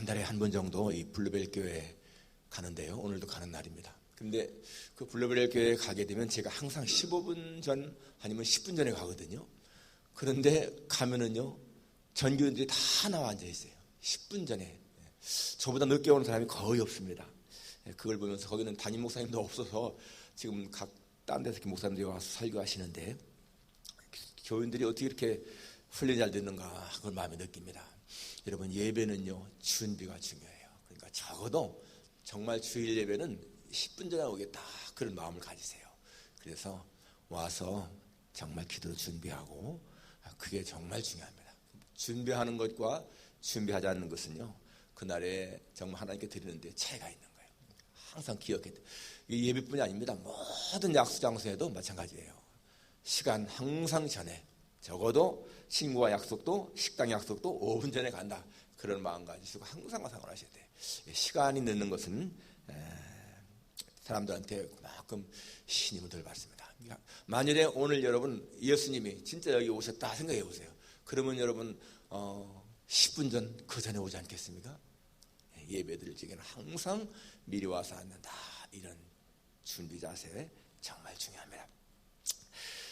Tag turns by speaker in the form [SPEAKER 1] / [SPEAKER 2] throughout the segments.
[SPEAKER 1] 달에 한 번 정도 이 블루벨 교회 가는데요. 오늘도 가는 날입니다. 근데 그 블루벨 교회에 가게 되면 제가 항상 15분 전 아니면 10분 전에 가거든요. 그런데 가면은요, 전교인들이 다 나와 앉아 있어요. 10분 전에. 저보다 늦게 오는 사람이 거의 없습니다. 그걸 보면서 거기는 담임 목사님도 없어서 지금 각 딴 데서 이렇게 목사님들이 와서 설교하시는데 교인들이 어떻게 이렇게 훈련이 잘 됐는가 그걸 마음에 느낍니다. 여러분, 예배는요, 준비가 중요해요. 그러니까 적어도 정말 주일 예배는 10분 전에 오겠다 그런 마음을 가지세요. 그래서 와서 정말 기도로 준비하고, 그게 정말 중요합니다. 준비하는 것과 준비하지 않는 것은요, 그날에 정말 하나님께 드리는데 차이가 있는 거예요. 항상 기억해야 돼요. 이 예배뿐이 아닙니다. 모든 약속 장소에도 마찬가지예요. 시간 항상 전에, 적어도 친구와 약속도, 식당 약속도 5분 전에 간다, 그런 마음 가지시고 항상 생활하셔야 돼요. 시간이 늦는 것은 사람들한테 그만큼 신임을 덜 받습니다. 만일에 오늘 여러분 예수님이 진짜 여기 오셨다 생각해 보세요. 그러면 여러분 10분 전, 그 전에 오지 않겠습니까? 예배드릴 적에는 항상 미리 와서 앉는다, 이런 준비 자세 정말 중요합니다.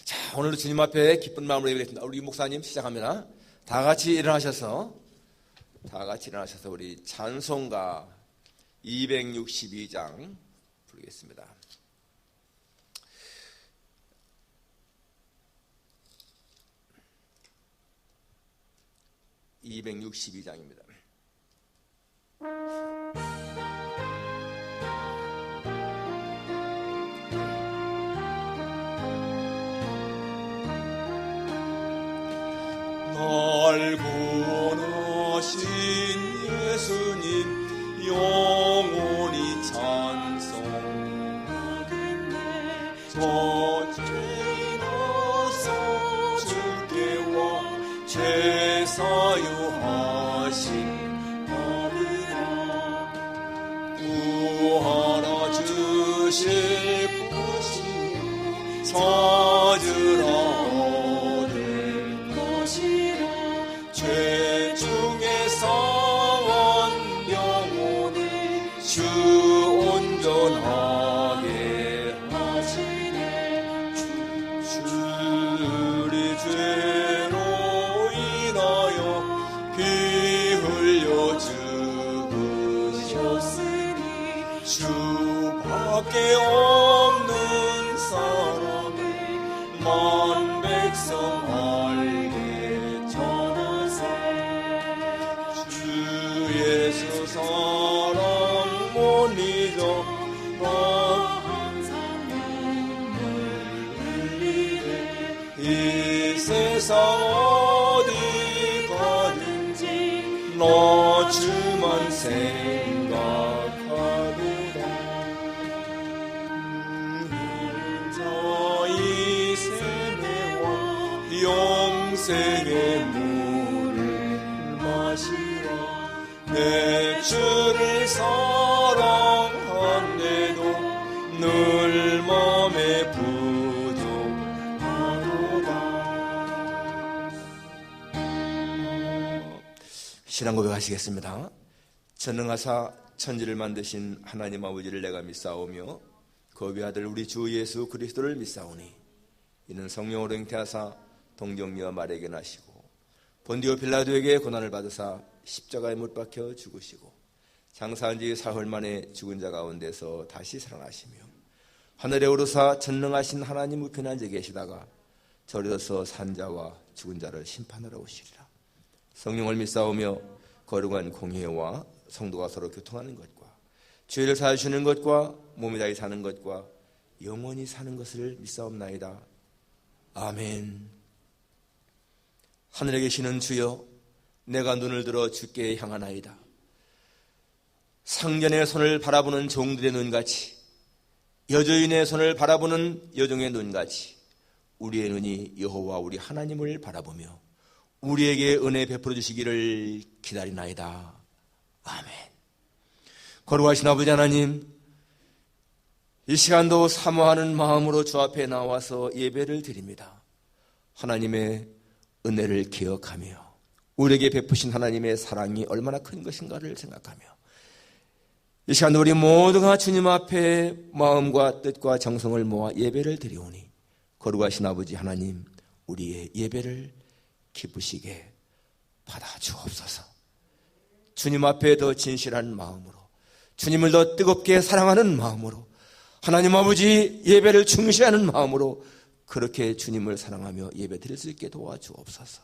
[SPEAKER 1] 자, 오늘도 주님 앞에 기쁜 마음으로 예배드리겠습니다. 우리 목사님 시작합니다. 다 같이 일어나셔서 우리 찬송가 262장 부르겠습니다. (262장입니다) 날 구원하신 예수님 영원히 찬송하겠네. 저 죄인어서 주께 와 죄 사유하신 아버지라 구하라 주실 것이요 찾으라 죄 중에서 원 영혼을 주 온전하게 하시네. 주리 죄로 인하여 피 흘려 죽으셨으니 주밖에 없는 사람을 만 백성 알게 예수 사랑 못 잊어 항상 눈물 흘리네. 이 세상 어디 가든지 너 주만 생각하도다. 자이 세매와 영생의 물을 마시라. 내 주를 사랑한데도 늘 맘에 부족하도다. 신앙 고백하시겠습니다. 전능하사 천지를 만드신 하나님 아버지를 내가 믿사오며 그 아들 우리 주 예수 그리스도를 믿사오니 이는 성령으로 잉태하사 동정녀 마리아에게 나시고 본디오 빌라도에게 고난을 받으사 십자가에 못 박혀 죽으시고 장사한 지 사흘 만에 죽은 자 가운데서 다시 살아나시며 하늘에 오르사 전능하신 하나님 우편 앉아 계시다가 저리서 산 자와 죽은 자를 심판하러 오시리라. 성령을 믿사오며 거룩한 공회와 성도가 서로 교통하는 것과 죄를 사하시는 것과 몸이 다히 사는 것과 영원히 사는 것을 믿사옵나이다. 아멘. 하늘에 계시는 주여, 내가 눈을 들어 주께 향하나이다. 상전의 손을 바라보는 종들의 눈같이, 여주인의 손을 바라보는 여종의 눈같이 우리의 눈이 여호와 우리 하나님을 바라보며 우리에게 은혜 베풀어 주시기를 기다리나이다. 아멘. 거룩하신 아버지 하나님, 이 시간도 사모하는 마음으로 주 앞에 나와서 예배를 드립니다. 하나님의 은혜를 기억하며 우리에게 베푸신 하나님의 사랑이 얼마나 큰 것인가를 생각하며 이 시간 우리 모두가 주님 앞에 마음과 뜻과 정성을 모아 예배를 드리오니 거룩하신 아버지 하나님, 우리의 예배를 기쁘시게 받아주옵소서. 주님 앞에 더 진실한 마음으로, 주님을 더 뜨겁게 사랑하는 마음으로, 하나님 아버지 예배를 중시하는 마음으로 그렇게 주님을 사랑하며 예배 드릴 수 있게 도와주옵소서.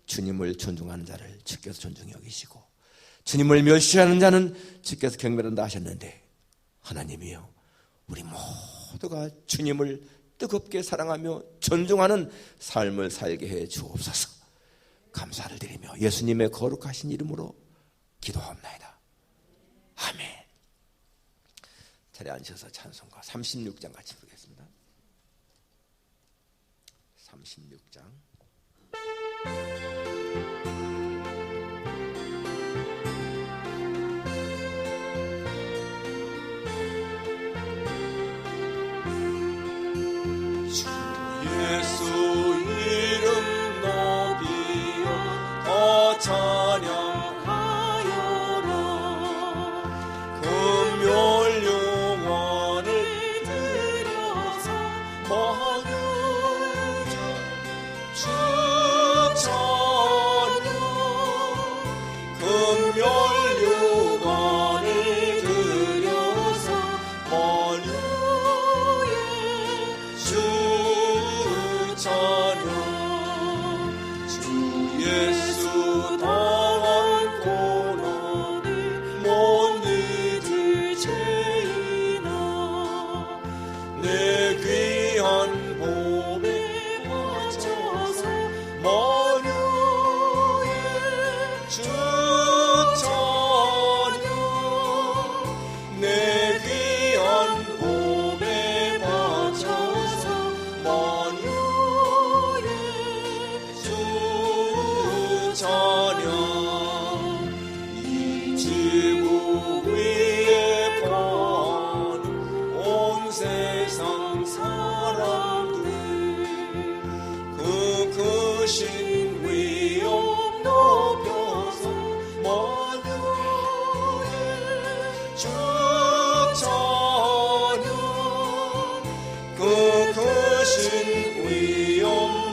[SPEAKER 1] 주님을 존중하는 자를 주께서 존중히 여기시고 주님을 멸시하는 자는 주께서 경멸한다 하셨는데, 하나님이여, 우리 모두가 주님을 뜨겁게 사랑하며 존중하는 삶을 살게 해 주옵소서. 감사를 드리며 예수님의 거룩하신 이름으로 기도하옵나이다. 아멘. 자리에 앉으셔서 찬송가 36장 같이 부르겠습니다. 36장.
[SPEAKER 2] 예수 이름 높이어 더 찬양하여라. 금요 영원을 들여서 모두 주 찬양. 금요 영원을 들여서 모두 주 찬양. 주 예수 당한 고난을 못 잊을 죄이나 내 귀한 몸에 바쳐서 만유의 주 찬양. 내 귀한 몸에 바쳐서 만유의 주 찬양. 이 지구 위에 가는 온 세상 사람들 그 크신 위엄 높여서 만유의 주 찬양. 그 크신 위엄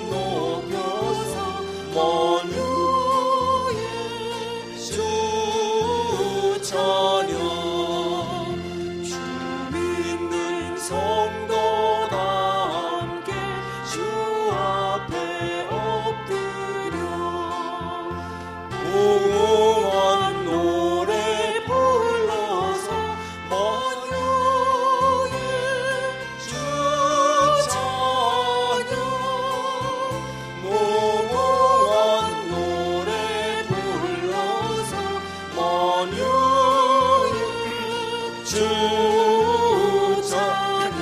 [SPEAKER 2] 높여서 만유의 주 찬양. 주 믿는 성도가 함께 주 앞에 엎드려 무궁한 노래 불러서 만유의 주 찬양. 무궁한 노래 불러서 만유의 주 찬양.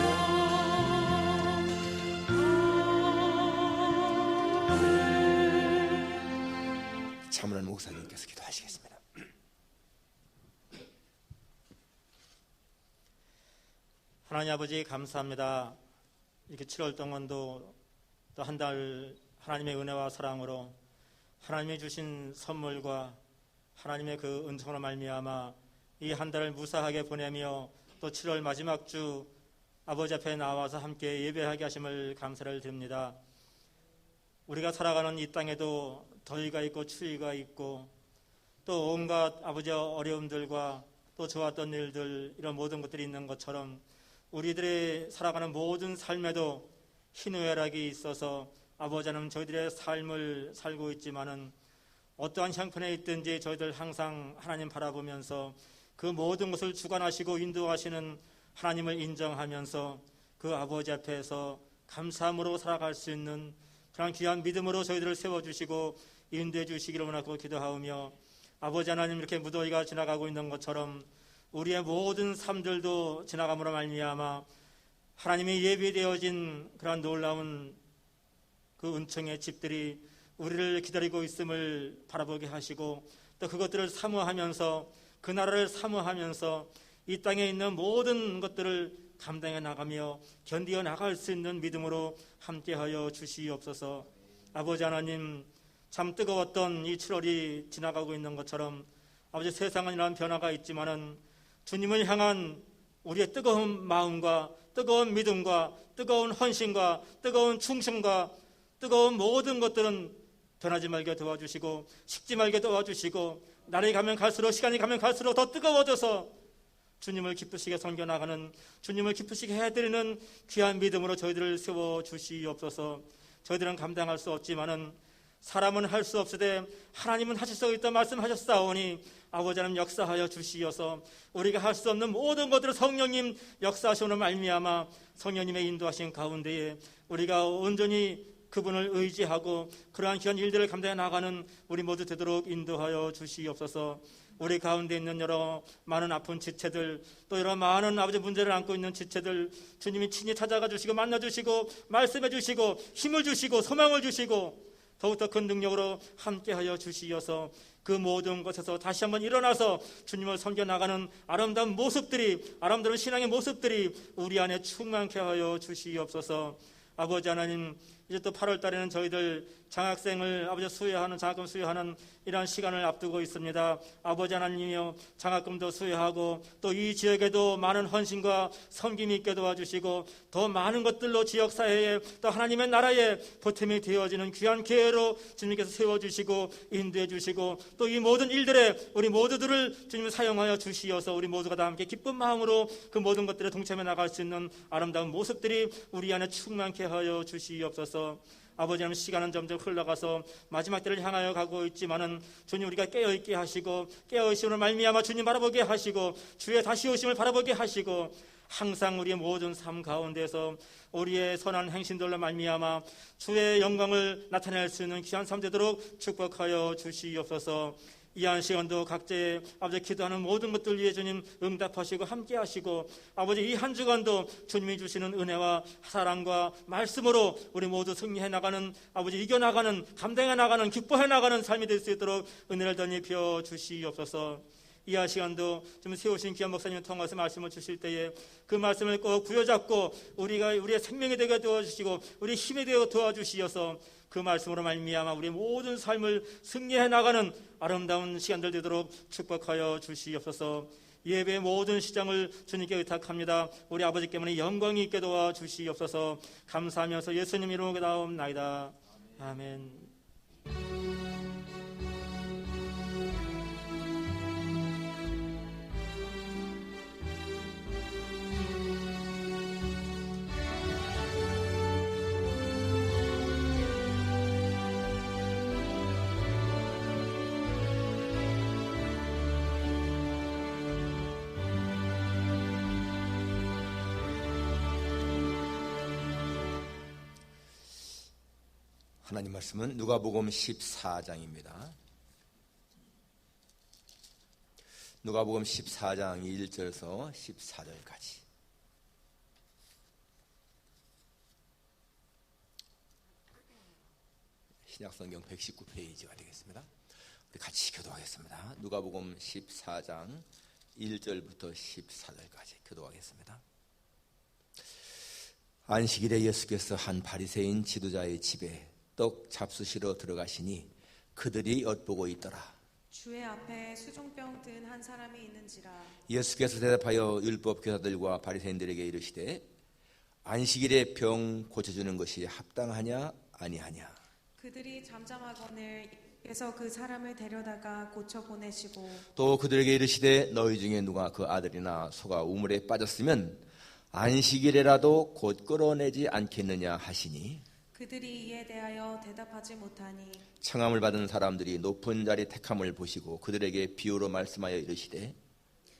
[SPEAKER 1] 차문환 목사님께서 기도하시겠습니다.
[SPEAKER 3] 하나님 아버지 감사합니다. 이렇게 7월 동안도 또 한 달 하나님의 은혜와 사랑으로 하나님이 주신 선물과 하나님의 그 은총으로 말미암아 이 한 달을 무사하게 보내며 또 7월 마지막 주 아버지 앞에 나와서 함께 예배하게 하심을 감사를 드립니다. 우리가 살아가는 이 땅에도 더위가 있고 추위가 있고 또 온갖 아버지 어려움들과 또 좋았던 일들, 이런 모든 것들이 있는 것처럼 우리들의 살아가는 모든 삶에도 희노애락이 있어서 아버지 하나님, 저희들의 삶을 살고 있지만은 어떠한 형편에 있든지 저희들 항상 하나님 바라보면서 그 모든 것을 주관하시고 인도하시는 하나님을 인정하면서 그 아버지 앞에서 감사함으로 살아갈 수 있는 그런 귀한 믿음으로 저희들을 세워주시고 인도해 주시기를 원하고 기도하오며, 아버지 하나님, 이렇게 무더위가 지나가고 있는 것처럼 우리의 모든 삶들도 지나감으로 말미암아 하나님이 예비되어진 그런 놀라운 그 은총의 집들이 우리를 기다리고 있음을 바라보게 하시고, 또 그것들을 사모하면서, 그 나라를 사모하면서 이 땅에 있는 모든 것들을 감당해 나가며 견디어 나갈 수 있는 믿음으로 함께하여 주시옵소서. 아버지 하나님, 참 뜨거웠던 이 7월이 지나가고 있는 것처럼 아버지 세상은 이러한 변화가 있지만은 주님을 향한 우리의 뜨거운 마음과 뜨거운 믿음과 뜨거운 헌신과 뜨거운 충성과 뜨거운 모든 것들은 변하지 말게 도와주시고 식지 말게 도와주시고 날이 가면 갈수록 시간이 가면 갈수록 더 뜨거워져서 주님을 기쁘시게 섬겨나가는 주님을 기쁘시게 해드리는 귀한 믿음으로 저희들을 세워주시옵소서. 저희들은 감당할 수 없지만은 사람은 할 수 없으되 하나님은 하실 수 있다 말씀하셨사오니 아버지 하나님 역사하여 주시어서 우리가 할 수 없는 모든 것들을 성령님 역사하시는 말미암아 성령님의 인도하신 가운데에 우리가 온전히 그분을 의지하고 그러한 귀한 일들을 감당해 나가는 우리 모두 되도록 인도하여 주시옵소서. 우리 가운데 있는 여러 많은 아픈 지체들 또 여러 많은 아버지 문제를 안고 있는 지체들 주님이 친히 찾아가 주시고 만나 주시고 말씀해 주시고 힘을 주시고 소망을 주시고 더욱더 큰 능력으로 함께하여 주시어서 그 모든 것에서 다시 한번 일어나서 주님을 섬겨나가는 아름다운 모습들이 아름다운 신앙의 모습들이 우리 안에 충만케 하여 주시옵소서. 아버지 하나님 이제 또 8월 달에는 저희들 장학생을 아버지 수여하는 장학금 수여하는 이러한 시간을 앞두고 있습니다. 아버지 하나님이여 장학금도 수여하고 또 이 지역에도 많은 헌신과 섬김이 있게 도와주시고 더 많은 것들로 지역사회에 또 하나님의 나라에 보탬이 되어지는 귀한 기회로 주님께서 세워주시고 인도해 주시고 또 이 모든 일들에 우리 모두들을 주님 사용하여 주시어서 우리 모두가 다 함께 기쁜 마음으로 그 모든 것들에 동참해 나갈 수 있는 아름다운 모습들이 우리 안에 충만케 하여 주시옵소서. 아버지 하나님 시간은 점점 흘러가서 마지막 때를 향하여 가고 있지만은 주님 우리가 깨어있게 하시고 깨어있음으로 말미암아 주님 바라보게 하시고 주의 다시 오심을 바라보게 하시고 항상 우리의 모든 삶 가운데서 우리의 선한 행신들로 말미암아 주의 영광을 나타낼 수 있는 귀한 삶 되도록 축복하여 주시옵소서. 이 한 시간도 각자의 아버지 기도하는 모든 것들 위해 주님 응답하시고 함께 하시고 아버지 이 한 주간도 주님이 주시는 은혜와 사랑과 말씀으로 우리 모두 승리해 나가는 아버지 이겨나가는 감당해 나가는 기뻐해 나가는 삶이 될 수 있도록 은혜를 더 입혀 주시옵소서. 이 한 시간도 좀 세우신 귀한 목사님을 통해서 말씀을 주실 때에 그 말씀을 꼭 부여잡고 우리가 우리의 생명이 되게 도와주시고 우리 힘이 되어 도와주시어서 그 말씀으로 말미암아 우리의 모든 삶을 승리해 나가는 아름다운 시간들 되도록 축복하여 주시옵소서. 예배의 모든 시장을 주님께 의탁합니다. 우리 아버지께만의 영광이 있게 도와주시옵소서. 감사하면서 예수님 이름으로 나옵나이다. 아멘.
[SPEAKER 1] 하나님 말씀은 누가복음 14장입니다. 누가복음 14장 1절에서 14절까지. 신약성경 119페이지가 되겠습니다. 우리 같이 교도하겠습니다. 누가복음 14장 1절부터 14절까지 교도하겠습니다. 안식일에 예수께서 한 바리새인 지도자의 집에 떡 잡수시러 들어가시니 그들이 엿보고 있더라.
[SPEAKER 4] 주의 앞에 수종병 든 한 사람이 있는지라.
[SPEAKER 1] 예수께서 대답하여 율법 교사들과 바리새인들에게 이르시되 안식일에 병 고쳐주는 것이 합당하냐 아니하냐.
[SPEAKER 4] 그들이 잠잠하거늘 예수께서 그 사람을 데려다가 고쳐 보내시고
[SPEAKER 1] 또 그들에게 이르시되 너희 중에 누가 그 아들이나 소가 우물에 빠졌으면 안식일에라도 곧 끌어내지 않겠느냐 하시니
[SPEAKER 4] 그들이 이에 대하여 대답하지 못하니
[SPEAKER 1] 청함을 받은 사람들이 높은 자리 택함을 보시고 그들에게 비유로 말씀하여 이르시되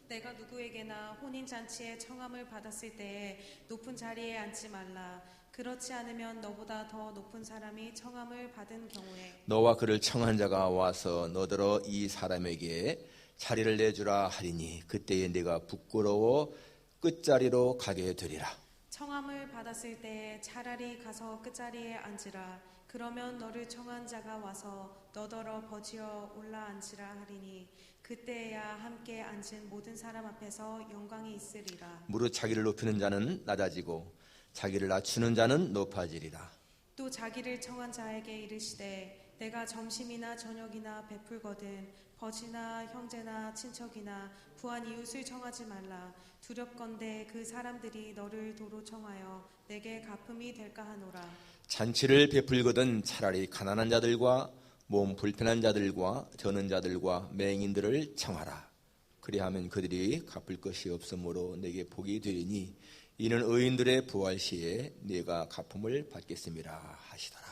[SPEAKER 4] 내가 누구에게나 혼인잔치에 청함을 받았을 때에 높은 자리에 앉지 말라. 그렇지 않으면 너보다 더 높은 사람이 청함을 받은 경우에
[SPEAKER 1] 너와 그를 청한 자가 와서 너더러 이 사람에게 자리를 내주라 하리니 그때에 내가 부끄러워 끝자리로 가게 되리라.
[SPEAKER 4] 청함을 받았을 때에 차라리 가서 끝자리에 앉으라. 그러면 너를 청한 자가 와서 너더러 거지어 올라앉으라 하리니 그때야 함께 앉은 모든 사람 앞에서 영광이 있으리라.
[SPEAKER 1] 무릇 자기를 높이는 자는 낮아지고 자기를 낮추는 자는 높아지리라.
[SPEAKER 4] 또 자기를 청한 자에게 이르시되 내가 점심이나 저녁이나 베풀거든 벗이나 형제나 친척이나 부한 이웃을 청하지 말라. 두렵건대 그 사람들이 너를 도로 청하여 내게 갚음이 될까 하노라.
[SPEAKER 1] 잔치를 베풀거든 차라리 가난한 자들과 몸 불편한 자들과 저는 자들과 맹인들을 청하라. 그리하면 그들이 갚을 것이 없으므로 내게 복이 되리니 이는 의인들의 부활 시에 네가 갚음을 받겠음이라 하시더라.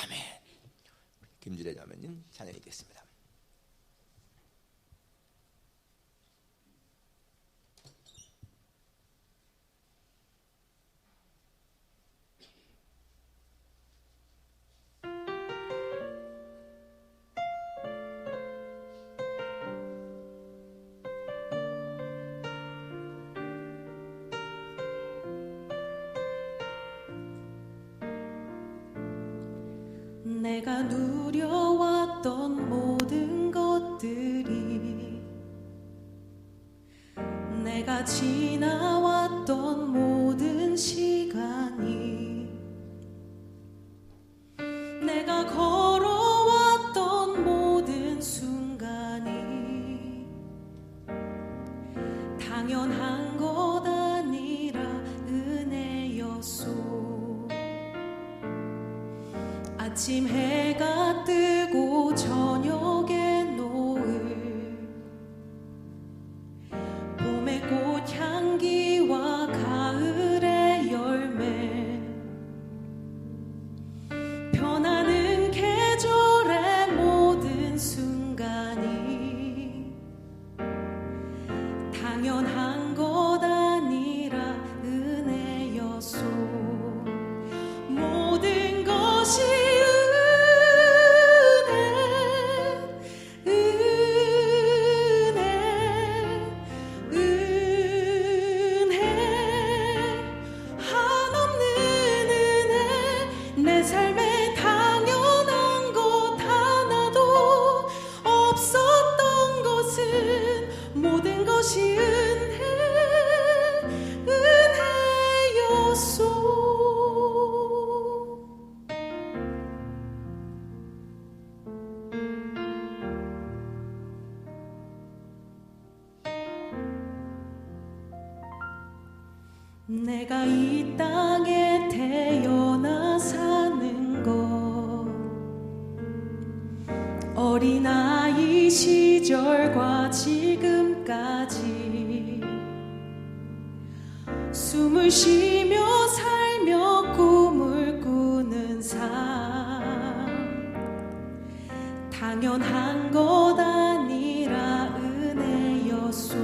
[SPEAKER 1] 아멘. 김주래 자매님 찬양이 됐습니다.
[SPEAKER 4] 내가 누려왔던 모든 것들이 내가 지나왔던 모든 시간이 내가 걸어왔던 모든 순간이 당연한 것 아니라 은혜였소. 아침 해가 뜨고 저녁에 노을 봄의 꽃향기와 가을의 열매 변하는 계절의 모든 순간이 당연한 것 아니라 은혜였소. 모든 것이 내가 이 땅에 태어나 사는 것 어린아이 시절과 지금까지 숨을 쉬며 살며 꿈을 꾸는 삶 당연한 것 아니라 은혜였소.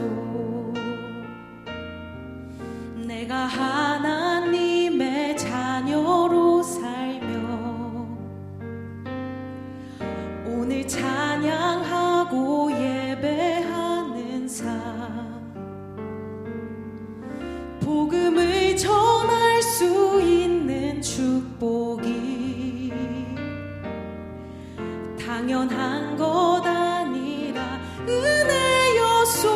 [SPEAKER 4] 내가 하나님의 자녀로 살며 오늘 찬양하고 예배하는 삶 복음을 전할 수 있는 축복이 당연한 것 아니라 은혜였소.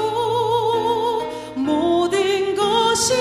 [SPEAKER 4] 모든 것이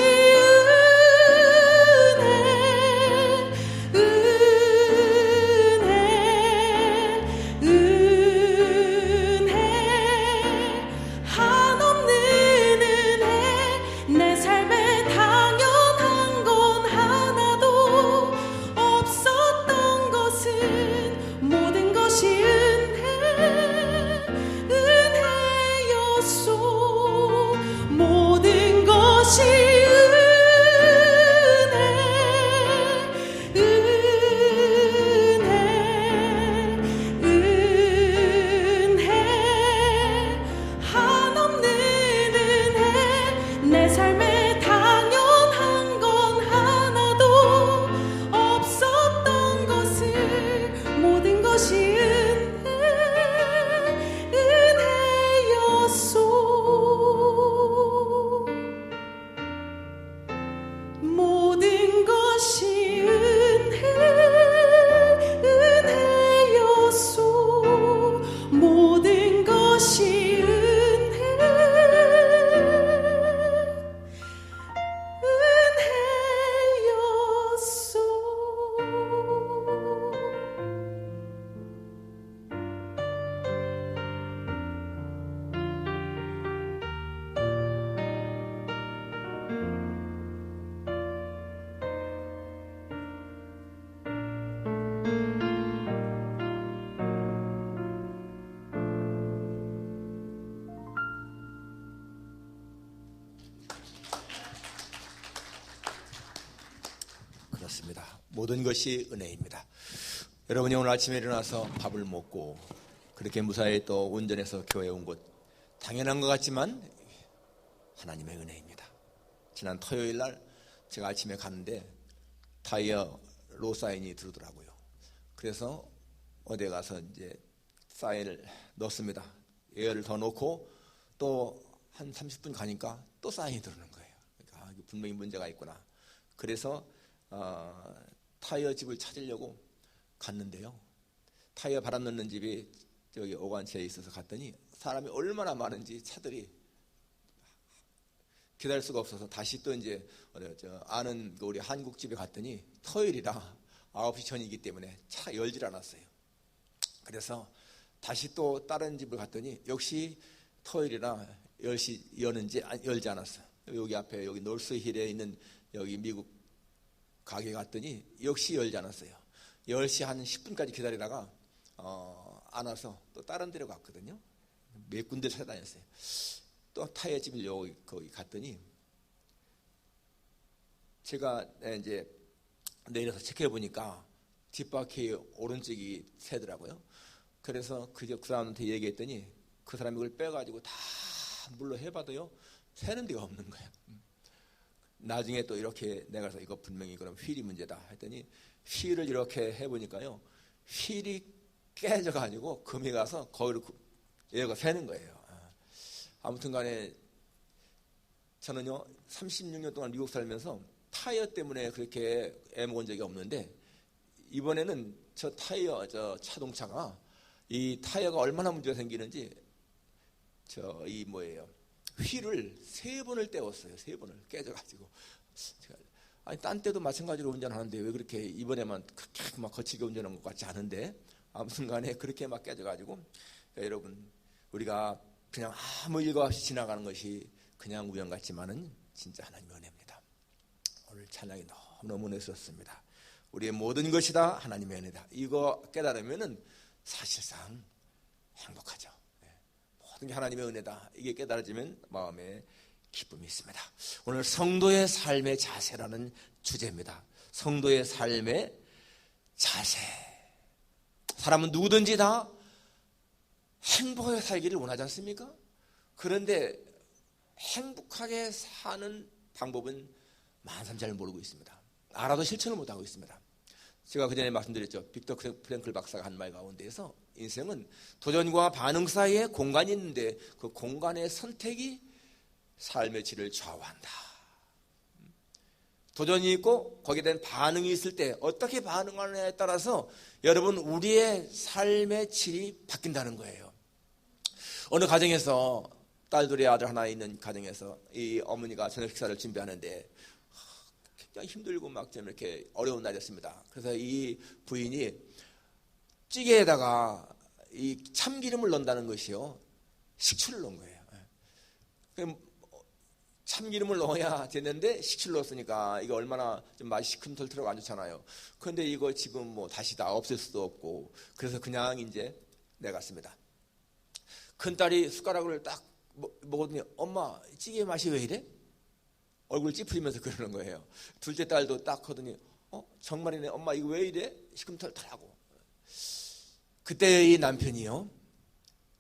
[SPEAKER 1] 모든 것이 은혜입니다. 여러분이 오늘 아침에 일어나서 밥을 먹고 그렇게 무사히 또 운전해서 교회에 온 것 당연한 것 같지만 하나님의 은혜입니다. 지난 토요일 날 제가 아침에 갔는데 타이어 로 사인이 들어오더라고요. 그래서 어디에 가서 이제 사인을 넣습니다. 에어를 더 넣고 또 한 30분 가니까 또 사인이 들어오는 거예요. 그러니까 분명히 문제가 있구나. 그래서 타이어 집을 찾으려고 갔는데요. 타이어 바람 넣는 집이 저기 오간치에 있어서 갔더니 사람이 얼마나 많은지 차들이 기다릴 수가 없어서 다시 또 이제 아는 우리 한국집에 갔더니 토요일이라 9시 전이기 때문에 차가 열질 않았어요. 그래서 다시 또 다른 집을 갔더니 역시 토요일이라 10시 여는지 열지 않았어요. 여기 앞에 여기 노스힐에 있는 여기 미국 가게 갔더니 역시 열지 않았어요. 10시 한 10분까지 기다리다가 안 와서 또 다른 데로 갔거든요. 몇 군데 찾아다녔어요. 또 타이어 집을 거기 갔더니 제가 이제 내려서 체크해 보니까 뒷바퀴 오른쪽이 새더라고요. 그래서 그 사람한테 얘기했더니 그 사람이 그걸 빼가지고 다 물로 해봐도요 새는 데가 없는 거예요. 나중에 또 이렇게 내가 그래서 이거 분명히 그럼 휠이 문제다 했더니 휠을 이렇게 해보니까요 휠이 깨져가지고 금이 가서 거기로 얘가 새는 거예요. 아무튼 간에 저는요 36년 동안 미국 살면서 타이어 때문에 그렇게 애먹은 적이 없는데 이번에는 저 자동차가 이 타이어가 얼마나 문제가 생기는지 휠을 3번을 떼었어요. 3번을 깨져가지고 아니 딴 때도 마찬가지로 운전하는데 왜 그렇게 이번에만 그렇게 막 거칠게 운전한 것 같지 않은데 아무튼 간에 그렇게 막 깨져가지고 여러분 우리가 그냥 아무 일과 없이 지나가는 것이 그냥 우연 같지만은 진짜 하나님의 은혜입니다. 오늘 찬양이 너무너무 은혜스럽습니다. 우리의 모든 것이 다 하나님의 은혜다. 이거 깨달으면은 사실상 행복하죠. 모든 게 하나님의 은혜다. 이게 깨달아지면 마음에 기쁨이 있습니다. 오늘 성도의 삶의 자세라는 주제입니다. 성도의 삶의 자세. 사람은 누구든지 다 행복하게 살기를 원하지 않습니까? 그런데 행복하게 사는 방법은 많은 사람이 잘 모르고 있습니다. 알아도 실천을 못하고 있습니다. 제가 그전에 말씀드렸죠. 빅터 프랭클 박사가 한 말 가운데에서 인생은 도전과 반응 사이에 공간이 있는데 그 공간의 선택이 삶의 질을 좌우한다. 도전이 있고 거기에 대한 반응이 있을 때 어떻게 반응하느냐에 따라서 여러분 우리의 삶의 질이 바뀐다는 거예요. 어느 가정에서 딸들의 아들 하나 있는 가정에서 이 어머니가 저녁 식사를 준비하는데 굉장히 힘들고 막 좀 이렇게 어려운 날이었습니다. 그래서 이 부인이 찌개에다가 이 참기름을 넣는다는 것이요 식초를 넣은 거예요. 참기름을 넣어야 되는데 식초를 넣었으니까 이거 얼마나 좀 맛이 시큼털털하고 안 좋잖아요. 그런데 이거 지금 뭐 다시 다 없앨 수도 없고 그래서 그냥 이제 내갔습니다. 큰딸이 숟가락을 딱 먹었더니 엄마 찌개 맛이 왜 이래? 얼굴 찌푸리면서 그러는 거예요. 둘째 딸도 딱 하더니 정말이네 엄마 이거 왜 이래? 시큼털털하고. 그때 이 남편이요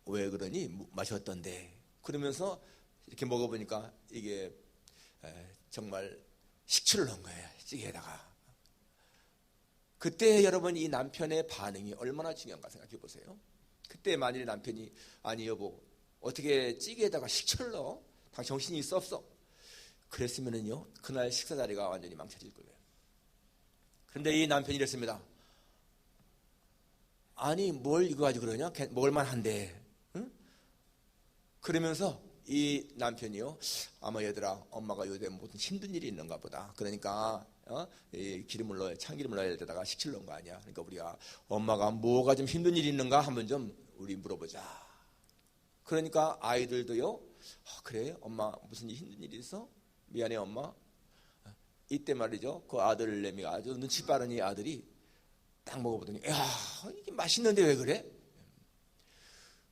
[SPEAKER 1] 왜 그러니? 맛이 어떤데? 그러면서 이렇게 먹어보니까 이게 정말 식초를 넣은 거예요. 찌개에다가. 그때 여러분 이 남편의 반응이 얼마나 중요한가 생각해 보세요. 그때 만일에 남편이 아니 여보 어떻게 찌개에다가 식초를 넣어? 당신 정신이 있어 없어? 그랬으면은요 그날 식사 자리가 완전히 망쳐질 거예요. 그런데 이 남편이 이랬습니다. 아니 뭘 이거 가지고 그러냐? 먹을만 한데. 응? 그러면서 이 남편이요 아마 얘들아 엄마가 요새 무슨 힘든 일이 있는가 보다. 그러니까 이 기름을 넣어야 참기름을 넣어야 되다가 식초를 넣은 거 아니야. 그러니까 우리가 엄마가 뭐가 좀 힘든 일이 있는가 한번 좀 우리 물어보자. 그러니까 아이들도요 그래 엄마 무슨 힘든 일이 있어? 미안해 엄마. 이때 말이죠 그 아들 내미가 아주 눈치 빠른 이 아들이 딱 먹어보더니 야 이게 맛있는데 왜 그래?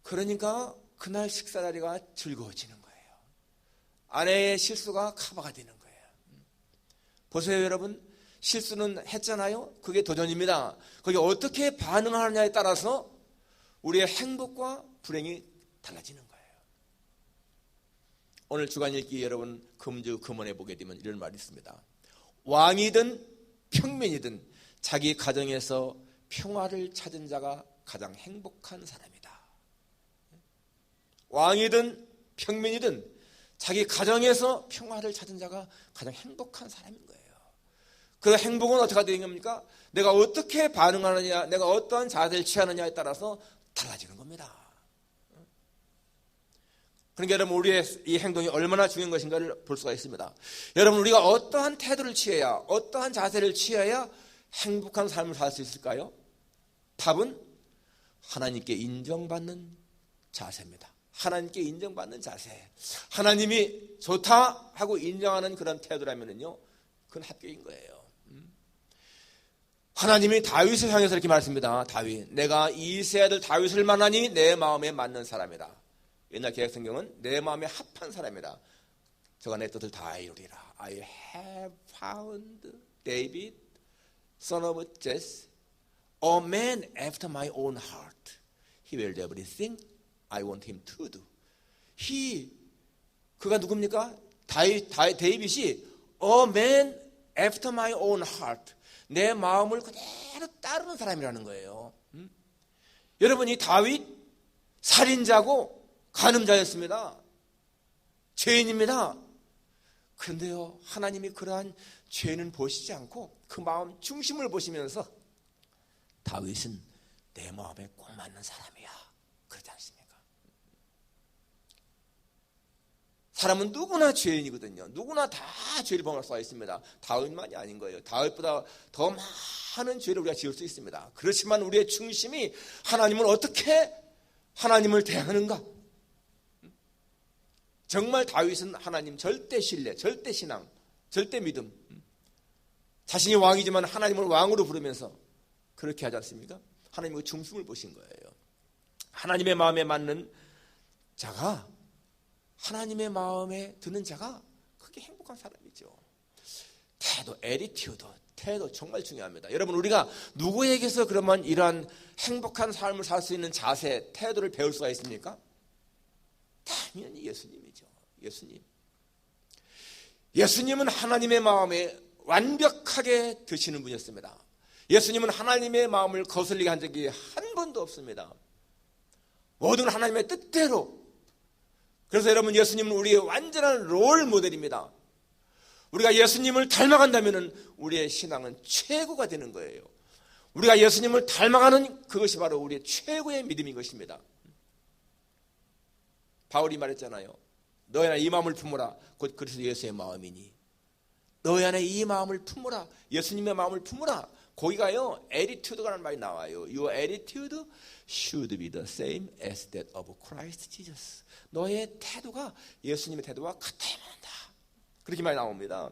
[SPEAKER 1] 그러니까 그날 식사 자리가 즐거워지는 거예요. 아내의 실수가 커버가 되는 거예요. 보세요 여러분 실수는 했잖아요. 그게 도전입니다. 거기에 어떻게 반응하느냐에 따라서 우리의 행복과 불행이 달라지는 거예요. 오늘 주간 읽기 여러분 금주 금원에 보게 되면 이런 말이 있습니다. 왕이든 평민이든 자기 가정에서 평화를 찾은 자가 가장 행복한 사람이다. 왕이든 평민이든 자기 가정에서 평화를 찾은 자가 가장 행복한 사람인 거예요. 그 행복은 어떻게 되는 겁니까? 내가 어떻게 반응하느냐, 내가 어떠한 자세를 취하느냐에 따라서 달라지는 겁니다. 그러니까 여러분 우리의 이 행동이 얼마나 중요한 것인가를 볼 수가 있습니다. 여러분 우리가 어떠한 태도를 취해야, 어떠한 자세를 취해야 행복한 삶을 살 수 있을까요? 답은 하나님께 인정받는 자세입니다. 하나님께 인정받는 자세. 하나님이 좋다 하고 인정하는 그런 태도라면요, 그건 합격인 거예요. 하나님이 다윗을 향해서 이렇게 말씀합니다. 다윗, 내가 이새의 아들 다윗을 만나니 내 마음에 맞는 사람이다. 옛날 개혁성경은 내 마음에 합한 사람이다. 저가 내 뜻을 다 이루리라. I have found David, son of Jesse, a man after my own heart. He will do everything I want him to do. 그가 누굽니까? 데이빗이 a man after my own heart. 내 마음을 그대로 따르는 사람이라는 거예요. 여러분, 이 다윗 살인자고 간음자였습니다. 죄인입니다. 그런데요, 하나님이 그러한 죄는 보시지 않고 그 마음 중심을 보시면서 다윗은 내 마음에 꼭 맞는 사람이야, 그러지 않습니까? 사람은 누구나 죄인이거든요. 누구나 다 죄를 범할 수가 있습니다. 다윗만이 아닌 거예요. 다윗보다 더 많은 죄를 우리가 지을 수 있습니다. 그렇지만 우리의 중심이 하나님을 어떻게 하나님을 대하는가? 정말 다윗은 하나님 절대 신뢰, 절대 신앙, 절대 믿음, 자신이 왕이지만 하나님을 왕으로 부르면서 그렇게 하지 않습니까? 하나님의 중심을 보신 거예요. 하나님의 마음에 맞는 자가, 하나님의 마음에 드는 자가 그게 행복한 사람이죠. 태도, 에티튜드, 태도 정말 중요합니다. 여러분, 우리가 누구에게서 그러면 이러한 행복한 삶을 살 수 있는 자세, 태도를 배울 수가 있습니까? 당연히 예수님이죠. 예수님은 하나님의 마음에 완벽하게 드시는 분이었습니다. 예수님은 하나님의 마음을 거슬리게 한 적이 한 번도 없습니다. 모든 하나님의 뜻대로. 그래서 여러분, 예수님은 우리의 완전한 롤 모델입니다. 우리가 예수님을 닮아간다면 우리의 신앙은 최고가 되는 거예요. 우리가 예수님을 닮아가는 그것이 바로 우리의 최고의 믿음인 것입니다. 바울이 말했잖아요. 너희 안에 이 마음을 품으라. 곧 그리스도 예수의 마음이니. 너희 안에 이 마음을 품으라. 예수님의 마음을 품으라. 거기가요, attitude라는 말이 나와요. Your attitude should be the same as that of Christ Jesus. 너의 태도가 예수님의 태도와 같아야만 한다. 그렇게 말이 나옵니다.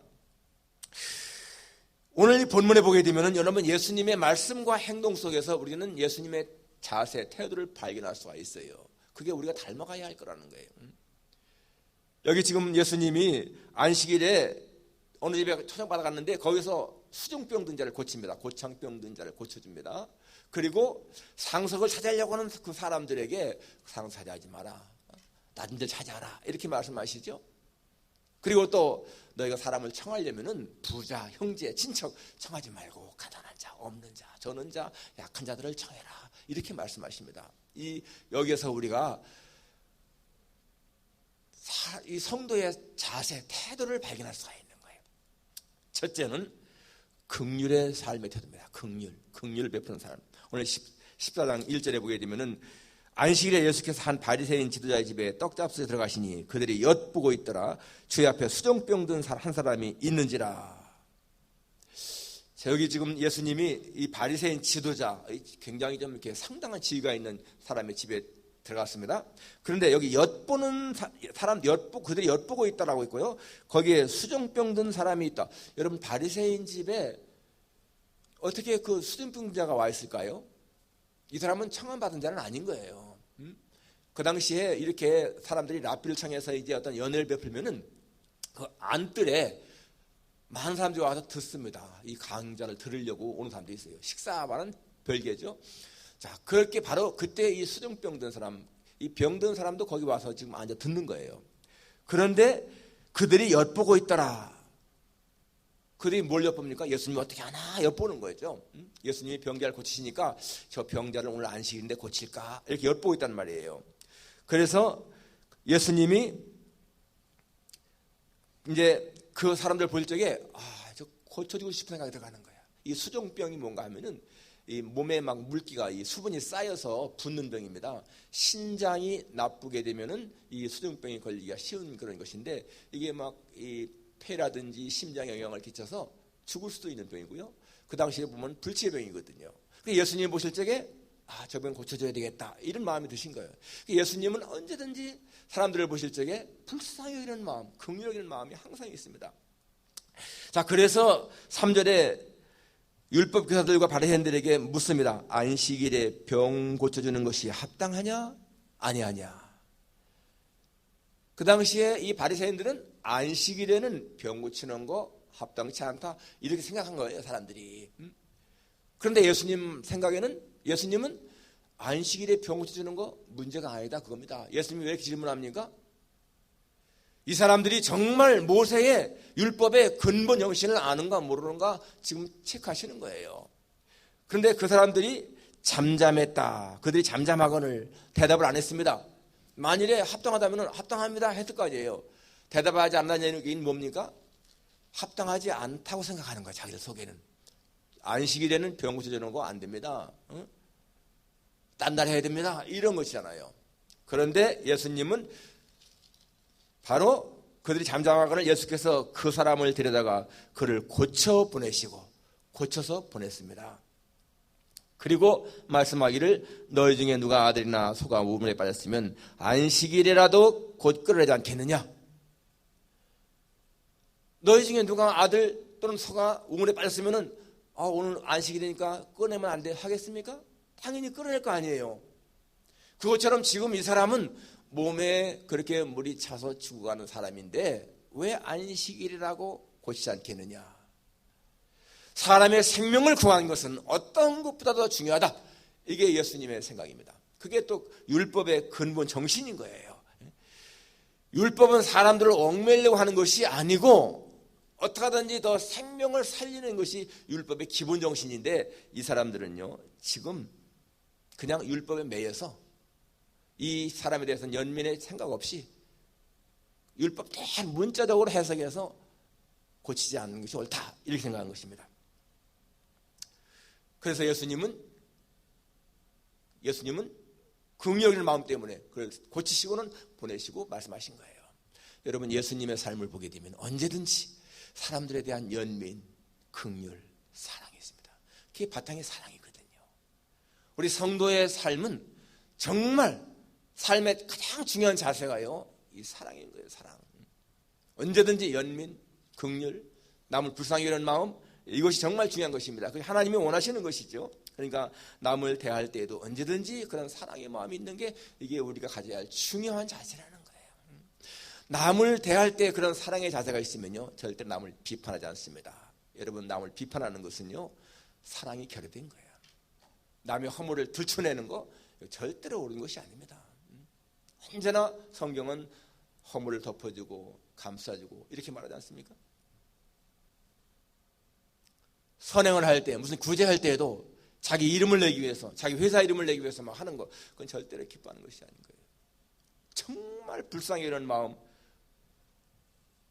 [SPEAKER 1] 오늘 이 본문에 보게 되면 여러분, 예수님의 말씀과 행동 속에서 우리는 예수님의 자세, 태도를 발견할 수가 있어요. 그게 우리가 닮아가야 할 거라는 거예요. 여기 지금 예수님이 안식일에 어느 집에 초청받아 갔는데 거기서 수중병 든 자를 고칩니다. 고창병 든 자를 고쳐줍니다. 그리고 상석을 차지하려고 하는 그 사람들에게 상석 차지하지 마라. 나중들 찾아라. 이렇게 말씀하시죠. 그리고 또 너희가 사람을 청하려면은 부자, 형제, 친척 청하지 말고 가난한 자, 없는 자, 저는 자, 약한 자들을 청해라. 이렇게 말씀하십니다. 여기에서 우리가 이 성도의 자세, 태도를 발견할 수가 있는 거예요. 첫째는 긍휼의 삶의 태도입니다. 긍휼 베푸는 사람. 오늘 14장 1절에 보게 되면은 안식일에 예수께서 한 바리새인 지도자의 집에 떡잡수에 들어가시니 그들이 엿보고 있더라. 주의 앞에 수정병 든 한 사람이 있는지라. 자, 여기 지금 예수님이 이 바리새인 지도자, 굉장히 좀 이렇게 상당한 지위가 있는 사람의 집에 들어갔습니다. 그런데 여기 엿보는 사람, 그들이 엿보고 있다라고 있고요. 거기에 수정병 든 사람이 있다. 여러분, 바리새인 집에 어떻게 그 수정병자가 와 있을까요? 이 사람은 청함받은 자는 아닌 거예요. 그 당시에 이렇게 사람들이 랍비를 청해서 이제 어떤 연애를 베풀면은 그 안뜰에 많은 사람들이 와서 듣습니다. 이 강좌를 들으려고 오는 사람도 있어요. 식사와는 별개죠. 자, 그렇게 바로 그때 이 수정병 든 사람, 이 병든 사람도 거기 와서 지금 앉아 듣는 거예요. 그런데 그들이 엿보고 있더라. 그들이 뭘 엿봅니까? 예수님 어떻게 하나 엿보는 거죠. 예수님이 병자를 고치시니까 저 병자를 오늘 안식일인데 고칠까? 이렇게 엿보고 있단 말이에요. 그래서 예수님이 이제 그 사람들 볼 적에 저 고쳐주고 싶은 생각이 들어가는 거야. 이 수종병이 뭔가 하면은 이 몸에 막 물기가 이 수분이 쌓여서 붓는 병입니다. 신장이 나쁘게 되면은 이 수종병이 걸리기가 쉬운 그런 것인데 이게 막 이 폐라든지 심장에 영향을 끼쳐서 죽을 수도 있는 병이고요. 그 당시에 보면 불치병이거든요. 예수님 보실 적에 저 병 고쳐줘야 되겠다 이런 마음이 드신 거예요. 예수님은 언제든지 사람들을 보실 적에 불쌍히 여기는 마음, 긍휼히 여기는 마음이 항상 있습니다. 자, 그래서 3절에 율법 교사들과 바리새인들에게 묻습니다. 안식일에 병 고쳐주는 것이 합당하냐 아니하냐. 그 당시에 이 바리새인들은 안식일에는 병 고치는 거 합당치 않다 이렇게 생각한 거예요, 사람들이. 그런데 예수님 생각에는 예수님은 안식일에 병 고쳐주는 거 문제가 아니다 그겁니다. 예수님이 왜 이렇게 질문합니까? 이 사람들이 정말 모세의 율법의 근본 정신을 아는가 모르는가 지금 체크하시는 거예요. 그런데 그 사람들이 잠잠했다. 그들이 잠잠하거늘 대답을 안 했습니다. 만일에 합당하다면 합당합니다 했을 거 아니에요. 대답하지 않는다는 얘기는 뭡니까? 합당하지 않다고 생각하는 거야, 자기들 속에는. 안식일에는 병 고쳐주는 거 안 됩니다. 딴 날 해야 됩니다. 이런 것이잖아요. 그런데 예수님은 바로 그들이 잠잠하거나 예수께서 그 사람을 데려다가 그를 고쳐서 보냈습니다. 그리고 말씀하기를 너희 중에 누가 아들이나 소가 우물에 빠졌으면 안식일이라도 곧 끌어내지 않겠느냐. 너희 중에 누가 아들 또는 소가 우물에 빠졌으면 오늘 안식일이니까 꺼내면 안 돼 하겠습니까? 당연히 끌어낼 거 아니에요. 그것처럼 지금 이 사람은 몸에 그렇게 물이 차서 죽어가는 사람인데 왜 안식일이라고 고치지 않겠느냐. 사람의 생명을 구하는 것은 어떤 것보다도 중요하다. 이게 예수님의 생각입니다. 그게 또 율법의 근본 정신인 거예요. 율법은 사람들을 얽매이려고 하는 것이 아니고 어떻게 하든지 더 생명을 살리는 것이 율법의 기본 정신인데 이 사람들은요 지금 그냥 율법에 매여서 이 사람에 대해서는 연민의 생각 없이 율법 대한 문자적으로 해석해서 고치지 않는 것이 옳다 이렇게 생각한 것입니다. 그래서 예수님은 긍휼히 여기는 마음 때문에 그걸 고치시고는 보내시고 말씀하신 거예요. 여러분 예수님의 삶을 보게 되면 언제든지 사람들에 대한 연민, 긍휼, 사랑이 있습니다. 그게 바탕이 사랑이거든요. 우리 성도의 삶은 정말 삶의 가장 중요한 자세가요 이 사랑인 거예요. 사랑. 언제든지 연민, 긍휼, 남을 불쌍히 여기는 마음 이것이 정말 중요한 것입니다. 그게 하나님이 원하시는 것이죠. 그러니까 남을 대할 때에도 언제든지 그런 사랑의 마음이 있는 게 이게 우리가 가져야 할 중요한 자세라는 거예요. 남을 대할 때 그런 사랑의 자세가 있으면요 절대 남을 비판하지 않습니다. 여러분 남을 비판하는 것은요 사랑이 결여된 거예요. 남의 허물을 들춰내는 거 절대로 옳은 것이 아닙니다. 언제나 성경은 허물을 덮어주고 감싸주고 이렇게 말하지 않습니까? 선행을 할 때 무슨 구제할 때에도 자기 이름을 내기 위해서 자기 회사 이름을 내기 위해서 막 하는 거 그건 절대로 기뻐하는 것이 아닌 거예요. 정말 불쌍히 여기는 마음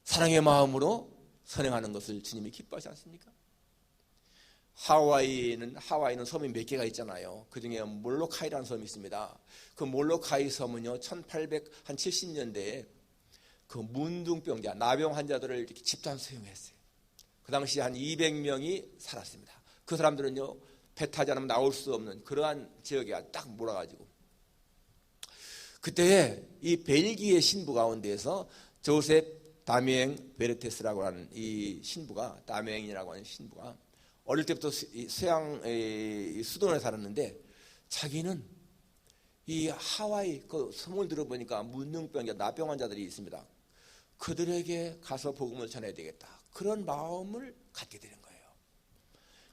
[SPEAKER 1] 사랑의 마음으로 선행하는 것을 주님이 기뻐하지 않습니까? 하와이는 섬이 몇 개가 있잖아요. 그중에 몰로카이라는 섬이 있습니다. 그 몰로카이 섬은요 1870년대에 그 문둥병자 나병 환자들을 이렇게 집단 수용했어요. 그 당시 한 200명이 살았습니다. 그 사람들은요 배 타지 않으면 나올 수 없는 그러한 지역에 딱 몰아가지고 그때 이 벨기에 신부 가운데에서 조셉 다미엥 베르테스라고 하는 이 신부가 다미엥이라고 하는 신부가 어릴 때부터 서양 수도원에 살았는데 자기는 이 하와이 그 소문을 들어보니까 문둥병자 나병 환자들이 있습니다. 그들에게 가서 복음을 전해야 되겠다. 그런 마음을 갖게 되는 거예요.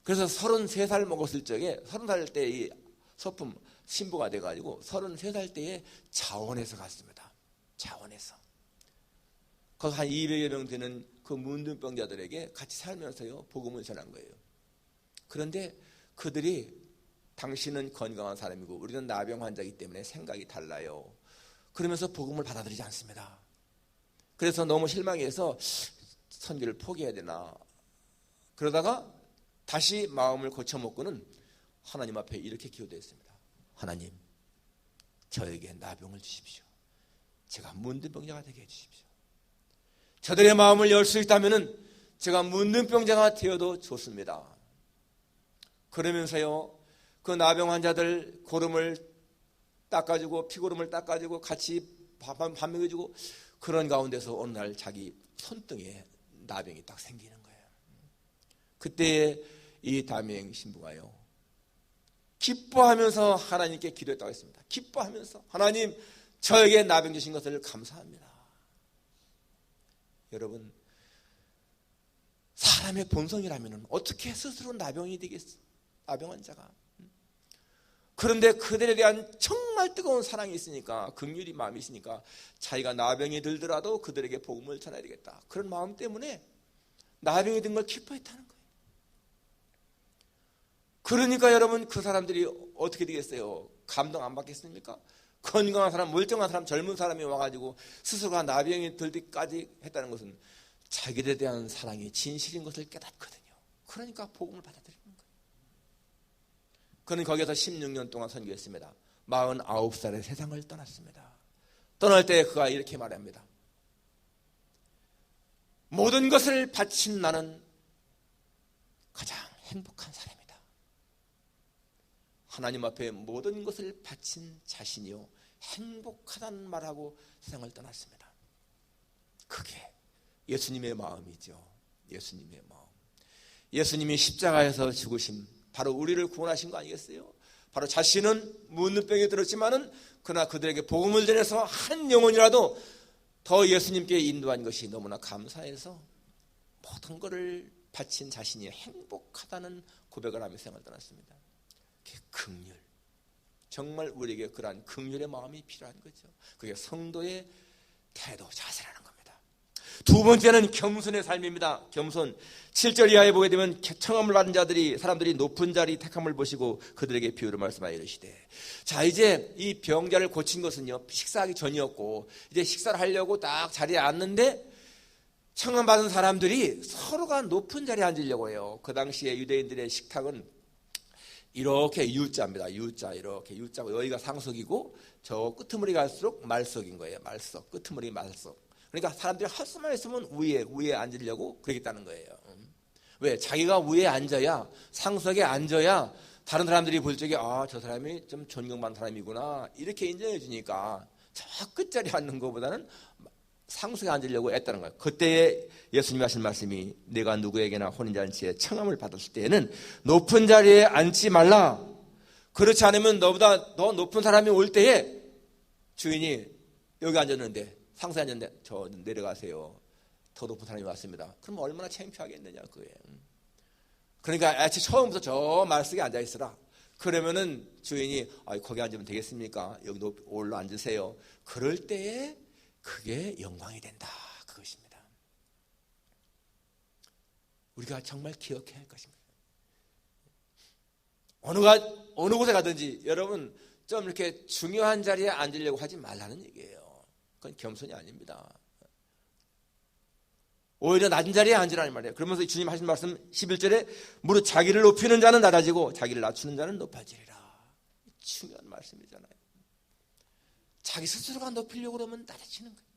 [SPEAKER 1] 그래서 33살 먹었을 적에 30살 때 이 서품 신부가 돼가지고 33살 때에 자원에서 갔습니다. 자원에서. 거기 한 200여 명 되는 그 문둥병자들에게 같이 살면서요 복음을 전한 거예요. 그런데 그들이 당신은 건강한 사람이고 우리는 나병 환자이기 때문에 생각이 달라요. 그러면서 복음을 받아들이지 않습니다. 그래서 너무 실망해서 선교를 포기해야 되나. 그러다가 다시 마음을 고쳐먹고는 하나님 앞에 이렇게 기도했습니다. 하나님, 저에게 나병을 주십시오. 제가 문둥병자가 되게 해주십시오. 저들의 마음을 열 수 있다면 제가 문둥병자가 되어도 좋습니다. 그러면서요 그 나병 환자들 고름을 닦아주고 피고름을 닦아주고 같이 밥 먹여주고 그런 가운데서 어느 날 자기 손등에 나병이 딱 생기는 거예요. 그때 이 담임 신부가요 기뻐하면서 하나님께 기도했다고 했습니다. 기뻐하면서 하나님 저에게 나병 주신 것을 감사합니다. 여러분 사람의 본성이라면 어떻게 스스로 나병이 되겠어? 나병 환자가. 그런데 그들에 대한 정말 뜨거운 사랑이 있으니까 긍휼이 마음이 있으니까 자기가 나병이 들더라도 그들에게 복음을 전해야 되겠다. 그런 마음 때문에 나병이 든 걸 기뻐했다는 거예요. 그러니까 여러분 그 사람들이 어떻게 되겠어요? 감동 안 받겠습니까? 건강한 사람, 멀쩡한 사람, 젊은 사람이 와가지고 스스로가 나병이 들 때까지 했다는 것은 자기들에 대한 사랑이 진실인 것을 깨닫거든요. 그러니까 복음을 받아들이는 거예요. 그는 거기서 16년 동안 선교했습니다. 49살에 세상을 떠났습니다. 떠날 때 그가 이렇게 말합니다. 모든 것을 바친 나는 가장 행복한 사람이다. 하나님 앞에 모든 것을 바친 자신이요 행복하다는 말하고 세상을 떠났습니다. 그게 예수님의 마음이죠. 예수님의 마음. 예수님이 십자가에서 죽으심 바로 우리를 구원하신 거 아니겠어요? 바로 자신은 문둥병에 들었지만은 그러나 그들에게 복음을 전해서 한 영혼이라도 더 예수님께 인도한 것이 너무나 감사해서 모든 것을 바친 자신이 행복하다는 고백을 하며 세상을 떠났습니다. 긍휼. 정말 우리에게 그러한 긍휼의 마음이 필요한 거죠. 그게 성도의 태도, 자세라는 겁니다. 두 번째는 겸손의 삶입니다. 겸손. 7절 이하에 보게 되면 청함을 받은 사람들이 높은 자리 택함을 보시고 그들에게 비유를 말씀하여 이르시되. 자, 이제 이 병자를 고친 것은요 식사하기 전이었고 이제 식사를 하려고 딱 자리에 앉는데 청함 받은 사람들이 서로가 높은 자리에 앉으려고 해요. 그 당시에 유대인들의 식탁은 이렇게 U자입니다. U자 이렇게 U자고 여기가 상석이고 저 끄트머리 갈수록 말석인 거예요. 말석, 끄트머리 말석. 그러니까 사람들이 할 수만 있으면 위에 앉으려고 그러겠다는 거예요. 왜? 자기가 위에 앉아야 상석에 앉아야 다른 사람들이 볼 적에 저 사람이 좀 존경받는 사람이구나 이렇게 인정해 주니까 저 끝자리에 앉는 것보다는 상석에 앉으려고 했다는 거예요. 그때 예수님이 하신 말씀이 내가 누구에게나 혼인잔치에 청함을 받았을 때에는 높은 자리에 앉지 말라. 그렇지 않으면 너보다 더 높은 사람이 올 때에 주인이 여기 앉았는데 상석에 앉았는데 저 내려가세요. 더 높은 사람이 왔습니다. 그럼 얼마나 창피하겠느냐 그거예요. 그러니까 애초에 처음부터 저 말석에 앉아있으라. 그러면은 주인이 거기 앉으면 되겠습니까? 여기 올라 앉으세요. 그럴 때에 그게 영광이 된다. 그것입니다. 우리가 정말 기억해야 할 것입니다. 어느 곳에 가든지 여러분 좀 이렇게 중요한 자리에 앉으려고 하지 말라는 얘기예요. 그건 겸손이 아닙니다. 오히려 낮은 자리에 앉으라는 말이에요. 그러면서 주님 하신 말씀 11절에 무릇 자기를 높이는 자는 낮아지고 자기를 낮추는 자는 높아지리라. 중요한 말씀이잖아요. 자기 스스로가 높이려고 그러면 낮아지는 거예요.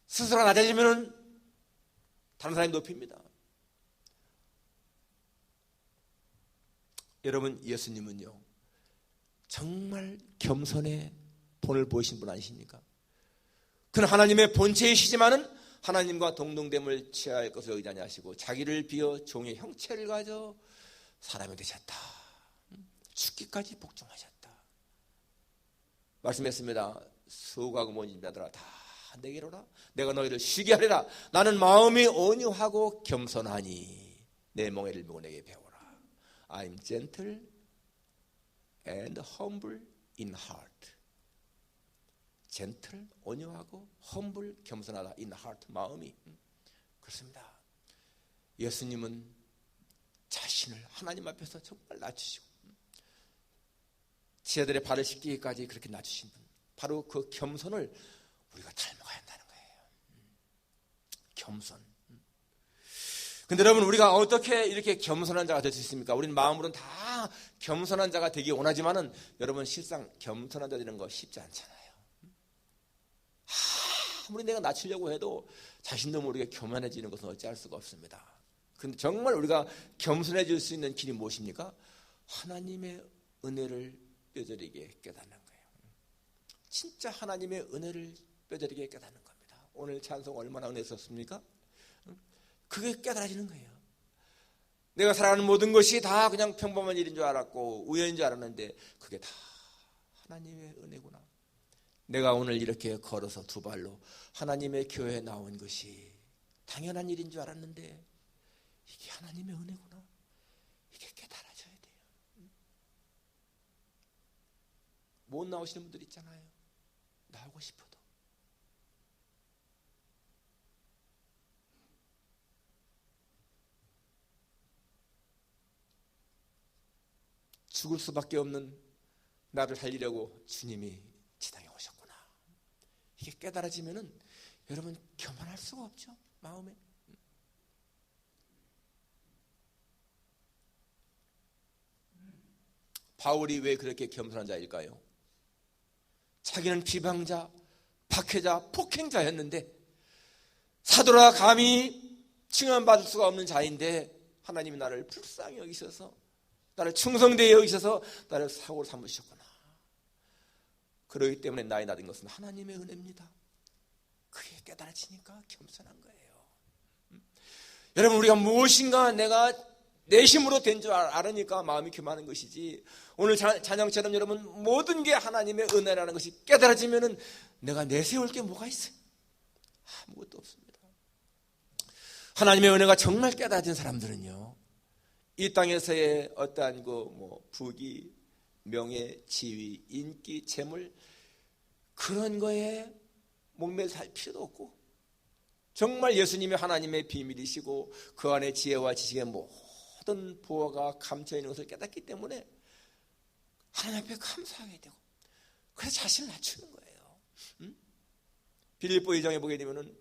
[SPEAKER 1] 스스로가 낮아지면 다른 사람이 높입니다. 여러분 예수님은요 정말 겸손의 본을 보이신 분 아니십니까? 그는 하나님의 본체이시지만은 하나님과 동등됨을 취할 것을 의지하지 하시고 자기를 비어 종의 형체를 가져 사람이 되셨다. 죽기까지 복종하셨다. 말씀했습니다. 수고하고 모진 자들아 다 내게로 오라. 내가 너희를 쉬게 하리라. 나는 마음이 온유하고 겸손하니 내 멍에를 메고 내게 배우라. I'm gentle and humble in heart. gentle, 온유하고 humble, 겸손하다. in heart, 마음이. 그렇습니다. 예수님은 자신을 하나님 앞에서 정말 낮추시고 지혜들의 발을 씻기기까지 그렇게 낮추신 분, 바로 그 겸손을 우리가 닮아가야 한다는 거예요. 겸손. 근데 여러분, 우리가 어떻게 이렇게 겸손한 자가 될 수 있습니까? 우리는 마음으로는 다 겸손한 자가 되기 원하지만은 여러분, 실상 겸손한 자 되는 거 쉽지 않잖아요. 아무리 내가 낮추려고 해도 자신도 모르게 교만해지는 것은 어찌할 수가 없습니다. 근데 정말 우리가 겸손해질 수 있는 길이 무엇입니까? 하나님의 은혜를 뼈저리게 깨닫는 거예요. 진짜 하나님의 은혜를 뼈저리게 깨닫는 겁니다. 오늘 찬송 얼마나 은혜 있었습니까? 그게 깨달아지는 거예요. 내가 살아가는 모든 것이 다 그냥 평범한 일인 줄 알았고 우연인 줄 알았는데 그게 다 하나님의 은혜구나. 내가 오늘 이렇게 걸어서 두 발로 하나님의 교회에 나온 것이 당연한 일인 줄 알았는데 이게 하나님의 은혜구나. 이게 깨달아져야 돼요. 못 나오시는 분들 있잖아요. 나오고 싶어도. 죽을 수밖에 없는 나를 살리려고 주님이 지당에 오셨구나. 이게 깨달아지면은 여러분 교만할 수가 없죠. 마음에. 바울이 왜 그렇게 겸손한 자일까요? 자기는 비방자, 박해자, 폭행자였는데 사도라 감히 칭함받을 수가 없는 자인데 하나님이 나를 불쌍히 여기셔서 나를 충성되게 여기셔서 나를 사고를 삼으셨구나. 그러기 때문에 나이 낮은 것은 하나님의 은혜입니다. 그게 깨달아지니까 겸손한 거예요. 여러분, 우리가 무엇인가 내가 내 힘으로 된 줄 알으니까 마음이 교만한 것이지, 오늘 찬양처럼 여러분 모든 게 하나님의 은혜라는 것이 깨달아지면은 내가 내세울 게 뭐가 있어요? 아무것도 없습니다. 하나님의 은혜가 정말 깨달아진 사람들은요, 이 땅에서의 어떠한 부귀, 명예, 지위, 인기, 재물 그런 거에 목매어 살 필요도 없고 정말 예수님이 하나님의 비밀이시고 그 안에 지혜와 지식의 모든 보화가 감춰 있는 것을 깨닫기 때문에 하나님 앞에 감사하게 되고 그래서 자신을 낮추는 거예요. 빌립보 2장에 보게 되면은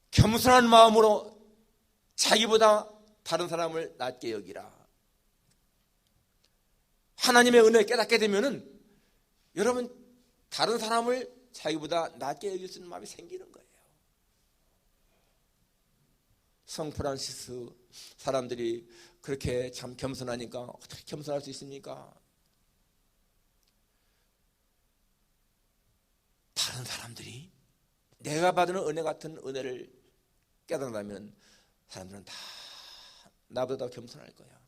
[SPEAKER 1] 겸손한 마음으로 자기보다 다른 사람을 낮게 여기라. 하나님의 은혜를 깨닫게 되면은 여러분 다른 사람을 자기보다 낮게 여길 수 있는 마음이 생기는 거예요. 성 프란시스 사람들이 그렇게 참 겸손하니까 어떻게 겸손할 수 있습니까? 다른 사람들이 내가 받는 은혜 같은 은혜를 깨닫는다면 사람들은 다 나보다 더 겸손할 거야.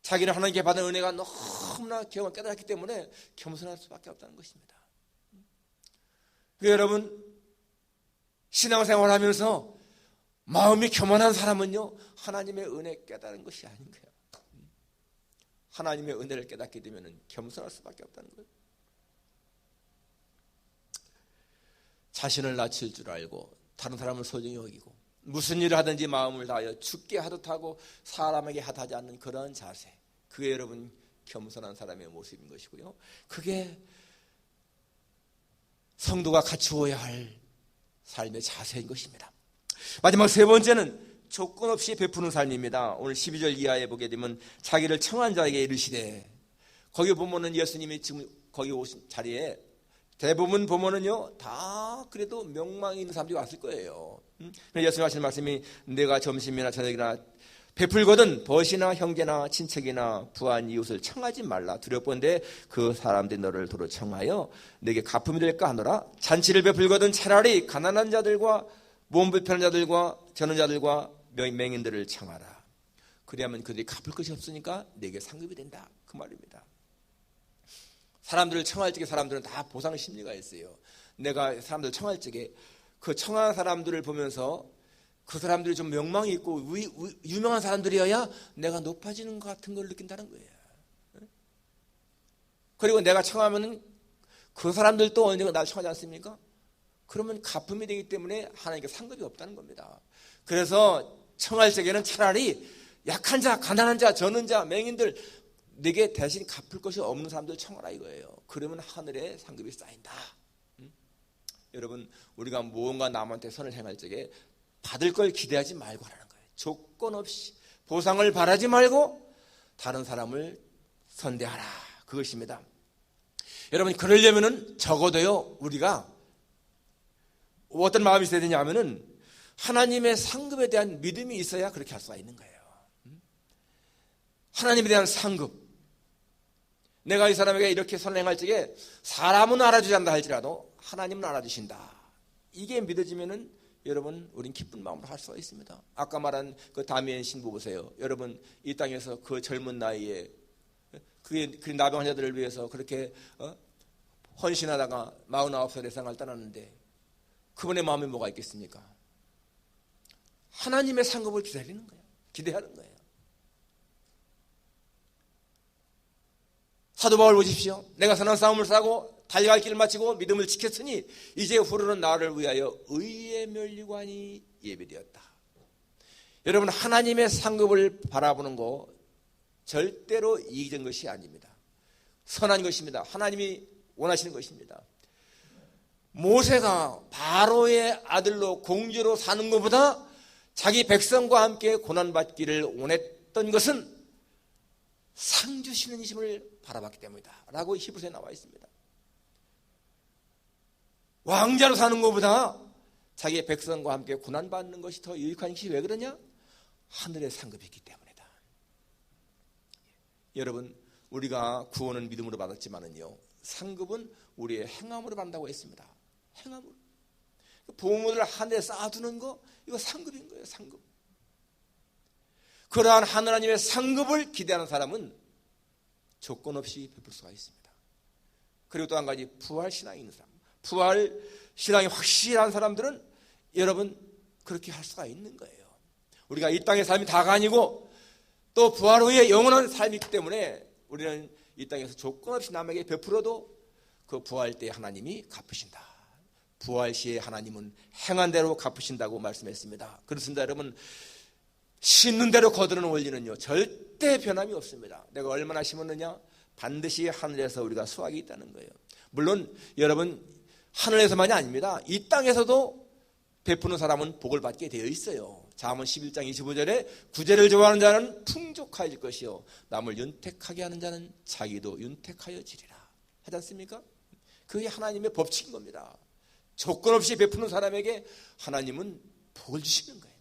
[SPEAKER 1] 자기는 하나님께 받은 은혜가 너무나 깨닫기 때문에 겸손할 수밖에 없다는 것입니다. 여러분, 신앙생활 하면서 마음이 교만한 사람은요, 하나님의 은혜 깨달은 것이 아닌 거예요. 하나님의 은혜를 깨닫게 되면 겸손할 수밖에 없다는 거예요. 자신을 낮출 줄 알고 다른 사람을 소중히 여기고 무슨 일을 하든지 마음을 다하여 죽게 하듯 하고 사람에게 하듯하지 않는 그런 자세, 그게 여러분 겸손한 사람의 모습인 것이고요. 그게 성도가 갖추어야 할 삶의 자세인 것입니다. 마지막 세 번째는 조건 없이 베푸는 삶입니다. 오늘 12절 이하에 보게 되면 자기를 청한 자에게 이르시되, 거기 보면은 예수님이 지금 거기 오신 자리에 대부분 보면은요 다 그래도 명망이 있는 사람들이 왔을 거예요. 예수님 하시는 말씀이 내가 점심이나 저녁이나 베풀거든 벗이나 형제나 친척이나 부한 이웃을 청하지 말라. 두렵건대 그 사람들이 너를 도로 청하여 내게 갚음이 될까 하노라. 잔치를 베풀거든 차라리 가난한 자들과 몸 불편한 자들과 저는 자들과 맹인들을 청하라. 그래야만 그들이 갚을 것이 없으니까 내게 상급이 된다. 그 말입니다. 사람들을 청할 적에 사람들은 다 보상 심리가 있어요. 내가 사람들 청할 적에 그 청한 사람들을 보면서 그 사람들이 좀 명망이 있고 유명한 사람들이어야 내가 높아지는 것 같은 걸 느낀다는 거예요. 그리고 내가 청하면 그 사람들도 언젠가 날 청하지 않습니까? 그러면 가품이 되기 때문에 하나님께 상급이 없다는 겁니다. 그래서 청할 적에는 차라리 약한 자, 가난한 자, 저는 자, 맹인들 내게 대신 갚을 것이 없는 사람들 청하라 이거예요. 그러면 하늘에 상급이 쌓인다. 여러분, 우리가 무언가 남한테 선을 행할 적에 받을 걸 기대하지 말고 하라는 거예요. 조건 없이 보상을 바라지 말고 다른 사람을 선대하라. 그것입니다. 여러분, 그러려면은 적어도요, 우리가 어떤 마음이 있어야 되냐 하면은 하나님의 상급에 대한 믿음이 있어야 그렇게 할 수가 있는 거예요. 하나님에 대한 상급. 내가 이 사람에게 이렇게 선을 행할 적에 사람은 알아주지 않는다 할지라도 하나님은 알아주신다. 이게 믿어지면은 여러분, 우린 기쁜 마음으로 할 수가 있습니다. 아까 말한 그 다미엘 신부 보세요. 여러분, 이 땅에서 그 젊은 나이에 그 나병 환자들을 위해서 그렇게 헌신하다가 49살에 세상을 떠났는데 그분의 마음에 뭐가 있겠습니까? 하나님의 상급을 기다리는 거예요. 기대하는 거예요. 사도 바울 보십시오. 내가 선한 싸움을 싸고 달려갈 길을 마치고 믿음을 지켰으니 이제 후로는 나를 위하여 의의 면류관이 예비되었다. 여러분, 하나님의 상급을 바라보는 거 절대로 이기적인 것이 아닙니다. 선한 것입니다. 하나님이 원하시는 것입니다. 모세가 바로의 아들로 공주로 사는 것보다 자기 백성과 함께 고난받기를 원했던 것은 상 주시는 이심을 바라봤기 때문이다 라고 히브리서에 나와 있습니다. 왕자로 사는 것보다 자기의 백성과 함께 고난받는 것이 더 유익한 것이 왜 그러냐? 하늘의 상급이 있기 때문이다. 여러분, 우리가 구원은 믿음으로 받았지만은요, 상급은 우리의 행함으로 받는다고 했습니다. 행함으로. 보물을 하늘에 쌓아두는 거, 이거 상급인 거예요. 상급. 그러한 하나님의 상급을 기대하는 사람은 조건 없이 베풀 수가 있습니다. 그리고 또 한 가지, 부활신앙이 있는 사람, 부활신앙이 확실한 사람들은 여러분 그렇게 할 수가 있는 거예요. 우리가 이 땅의 삶이 다가 아니고 또 부활 후에 영원한 삶이기 때문에 우리는 이 땅에서 조건 없이 남에게 베풀어도 그 부활 때 하나님이 갚으신다. 부활 시에 하나님은 행한 대로 갚으신다고 말씀했습니다. 그렇습니다. 여러분, 심는 대로 거두는 원리는요, 절대 변함이 없습니다. 내가 얼마나 심었느냐, 반드시 하늘에서 우리가 수확이 있다는 거예요. 물론 여러분, 하늘에서만이 아닙니다. 이 땅에서도 베푸는 사람은 복을 받게 되어 있어요. 잠언 11장 25절에 구제를 좋아하는 자는 풍족하여질 것이요 남을 윤택하게 하는 자는 자기도 윤택하여지리라 하지 않습니까? 그게 하나님의 법칙인 겁니다. 조건 없이 베푸는 사람에게 하나님은 복을 주시는 거예요.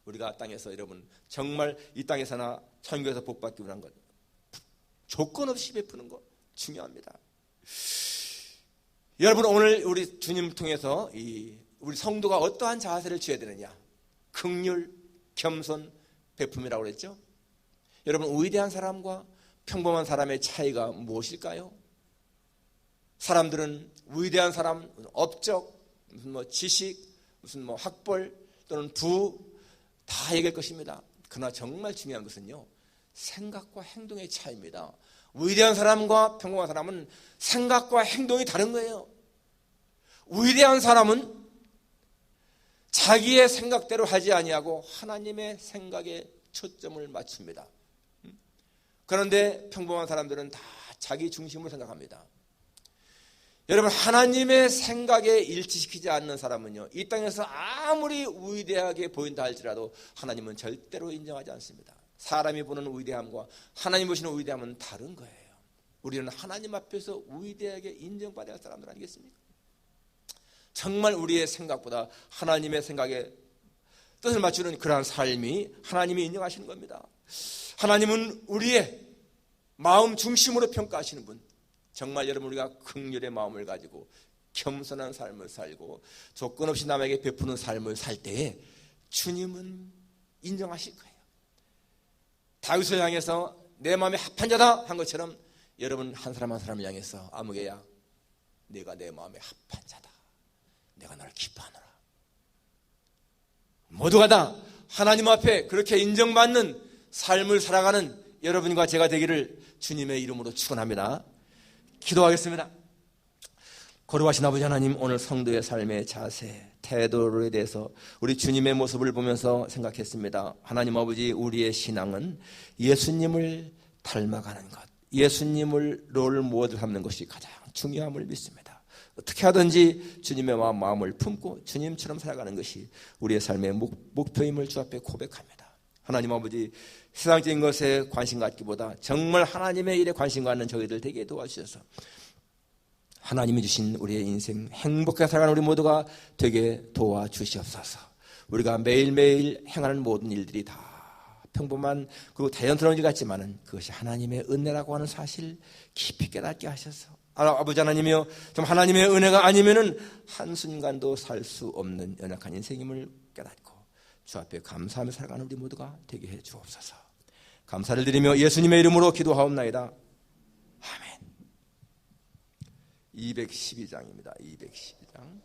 [SPEAKER 1] 우리가 땅에서 여러분 정말 이 땅에서나 천국에서 복 받기 원한 것, 조건 없이 베푸는 것 중요합니다. 여러분, 오늘 우리 주님을 통해서 우리 성도가 어떠한 자세를 취해야 되느냐? 긍휼, 겸손, 베품이라고 그랬죠? 여러분, 위대한 사람과 평범한 사람의 차이가 무엇일까요? 사람들은 위대한 사람, 업적, 무슨 지식, 무슨 학벌 또는 부 다 얘기할 것입니다. 그러나 정말 중요한 것은요, 생각과 행동의 차이입니다. 위대한 사람과 평범한 사람은 생각과 행동이 다른 거예요. 위대한 사람은 자기의 생각대로 하지 아니하고 하나님의 생각에 초점을 맞춥니다. 그런데 평범한 사람들은 다 자기 중심으로 생각합니다. 여러분, 하나님의 생각에 일치시키지 않는 사람은요, 이 땅에서 아무리 위대하게 보인다 할지라도 하나님은 절대로 인정하지 않습니다. 사람이 보는 위대함과 하나님 보시는 위대함은 다른 거예요. 우리는 하나님 앞에서 위대하게 인정받아야 할 사람들 아니겠습니까? 정말 우리의 생각보다 하나님의 생각에 뜻을 맞추는 그러한 삶이 하나님이 인정하시는 겁니다. 하나님은 우리의 마음 중심으로 평가하시는 분, 정말 여러분 우리가 긍휼의 마음을 가지고 겸손한 삶을 살고 조건 없이 남에게 베푸는 삶을 살 때에 주님은 인정하실 거예요. 다윗을 향해서 내 마음에 합한 자다 한 것처럼 여러분 한 사람 한 사람을 향해서 아무개야 내가 내 마음에 합한 자다. 내가 너를 기뻐하노라. 모두가 다 하나님 앞에 그렇게 인정받는 삶을 살아가는 여러분과 제가 되기를 주님의 이름으로 축원합니다. 기도하겠습니다. 거룩하신 아버지 하나님, 오늘 성도의 삶의 자세, 태도에 대해서 우리 주님의 모습을 보면서 생각했습니다. 하나님 아버지, 우리의 신앙은 예수님을 닮아가는 것, 예수님을 롤 모델 삼는 것이 가장 중요함을 믿습니다. 어떻게 하든지 주님의 마음을 품고 주님처럼 살아가는 것이 우리의 삶의 목표임을 주 앞에 고백합니다. 하나님 아버지, 세상적인 것에 관심 갖기보다 정말 하나님의 일에 관심 갖는 저희들 되게 도와주셔서 하나님이 주신 우리의 인생 행복하게 살아가는 우리 모두가 되게 도와주시옵소서. 우리가 매일매일 행하는 모든 일들이 다 평범한 그리고 자연스러운 일 같지만은 그것이 하나님의 은혜라고 하는 사실 깊이 깨닫게 하셔서 아버지 하나님이여, 좀 하나님의 은혜가 아니면은 한순간도 살 수 없는 연약한 인생임을 깨닫고 주 앞에 감사하며 살아가는 우리 모두가 되게 해 주옵소서. 감사를 드리며 예수님의 이름으로 기도하옵나이다. 아멘. 212장입니다. 212장.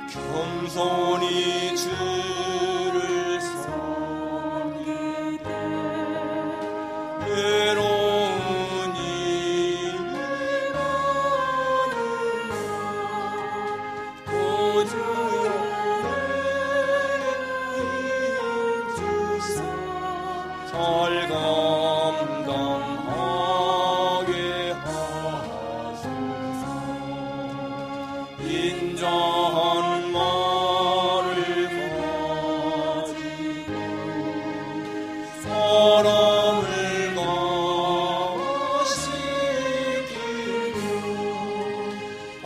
[SPEAKER 2] 겸손히 주를 섬기되 외로운 일을 나누며 고주의 은혜를 주사 잘 감당하게 하소서. 인자한 말을 가지고 사람을 가시키며 알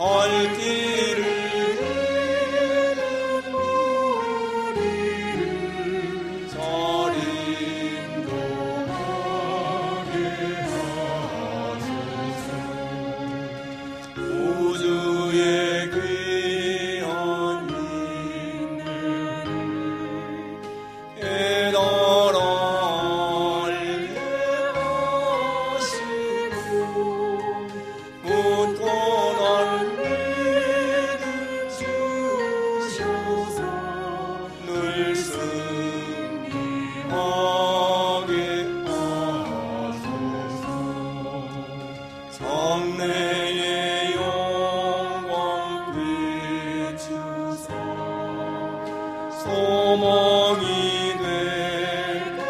[SPEAKER 2] 길을 잃은 우리를 잘 인도하게 하소서. 우주의 귀한 인내를 깨달아 알게 하시고 굳건한 믿음 주셔서 늘 승리하게 하소서. 장래의 영광 비추사 소망이 되게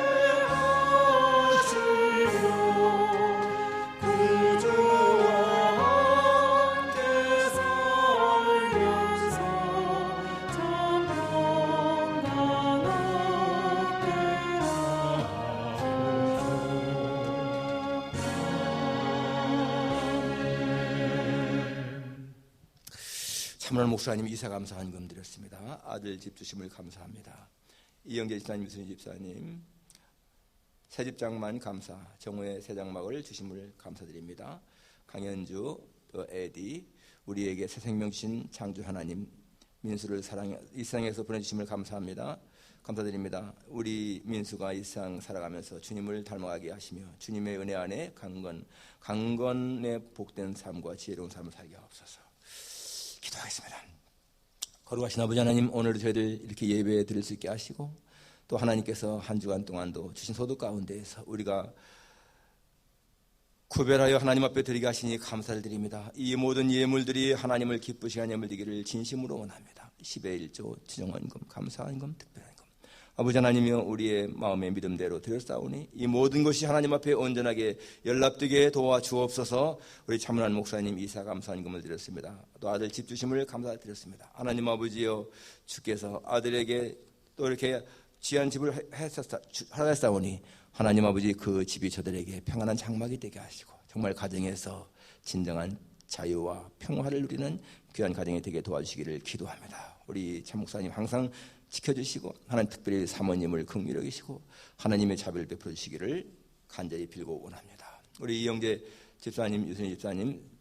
[SPEAKER 2] 하시며 구주와 함께 살면서 참 평안하게
[SPEAKER 1] 참으로 목사님 이사 감사 헌금 드렸습니다. 아들 집 주심을 감사합니다. 이영재 집사님, 유순희 집사님 새 집장만 감사, 정우의 새 장막을 주심을 감사드립니다. 강현주, 또 에디, 우리에게 새 생명 주신 창조 하나님, 민수를 사랑해 이 세상에서 보내주심을 감사합니다. 감사드립니다. 우리 민수가 이 세상 살아가면서 주님을 닮아가게 하시며 주님의 은혜 안에 강건의 복된 삶과 지혜로운 삶을 살게 하옵소서. 기도하겠습니다. 거룩하신 아버지 하나님, 오늘 저희들 이렇게 예배 드릴 수 있게 하시고 또 하나님께서 한 주간 동안도 주신 소득 가운데에서 우리가 구별하여 하나님 앞에 드리게 하시니 감사를 드립니다. 이 모든 예물들이 하나님을 기쁘시게 하는 예물 되기를 진심으로 원합니다. 10의 1조, 지정헌금, 감사헌금, 특별헌금. 아버지 하나님이여, 우리의 마음의 믿음대로 드렸사오니 이 모든 것이 하나님 앞에 온전하게 연락되게 도와주옵소서. 우리 참은한 목사님 이사 감사헌금을 드렸습니다. 또 아들 집 주심을 감사드렸습니다. 하나님 아버지여, 주께서 아들에게 또 이렇게 귀한 집을 하셨사오니 하나님 아버지, 그 집이 저들에게 평안한 장막이 되게 하시고 정말 가정에서 진정한 자유와 평화를 누리는 귀한 가정이 되게 도와주시기를 기도합니다. 우리 참 목사님 항상 지켜주시고 하나님 특별히 사모님을 긍휼히 여기시고 하나님의 자비를 베풀어 주시기를 간절히 빌고 원합니다. 우리 이영재 집사님, 유순희 집사님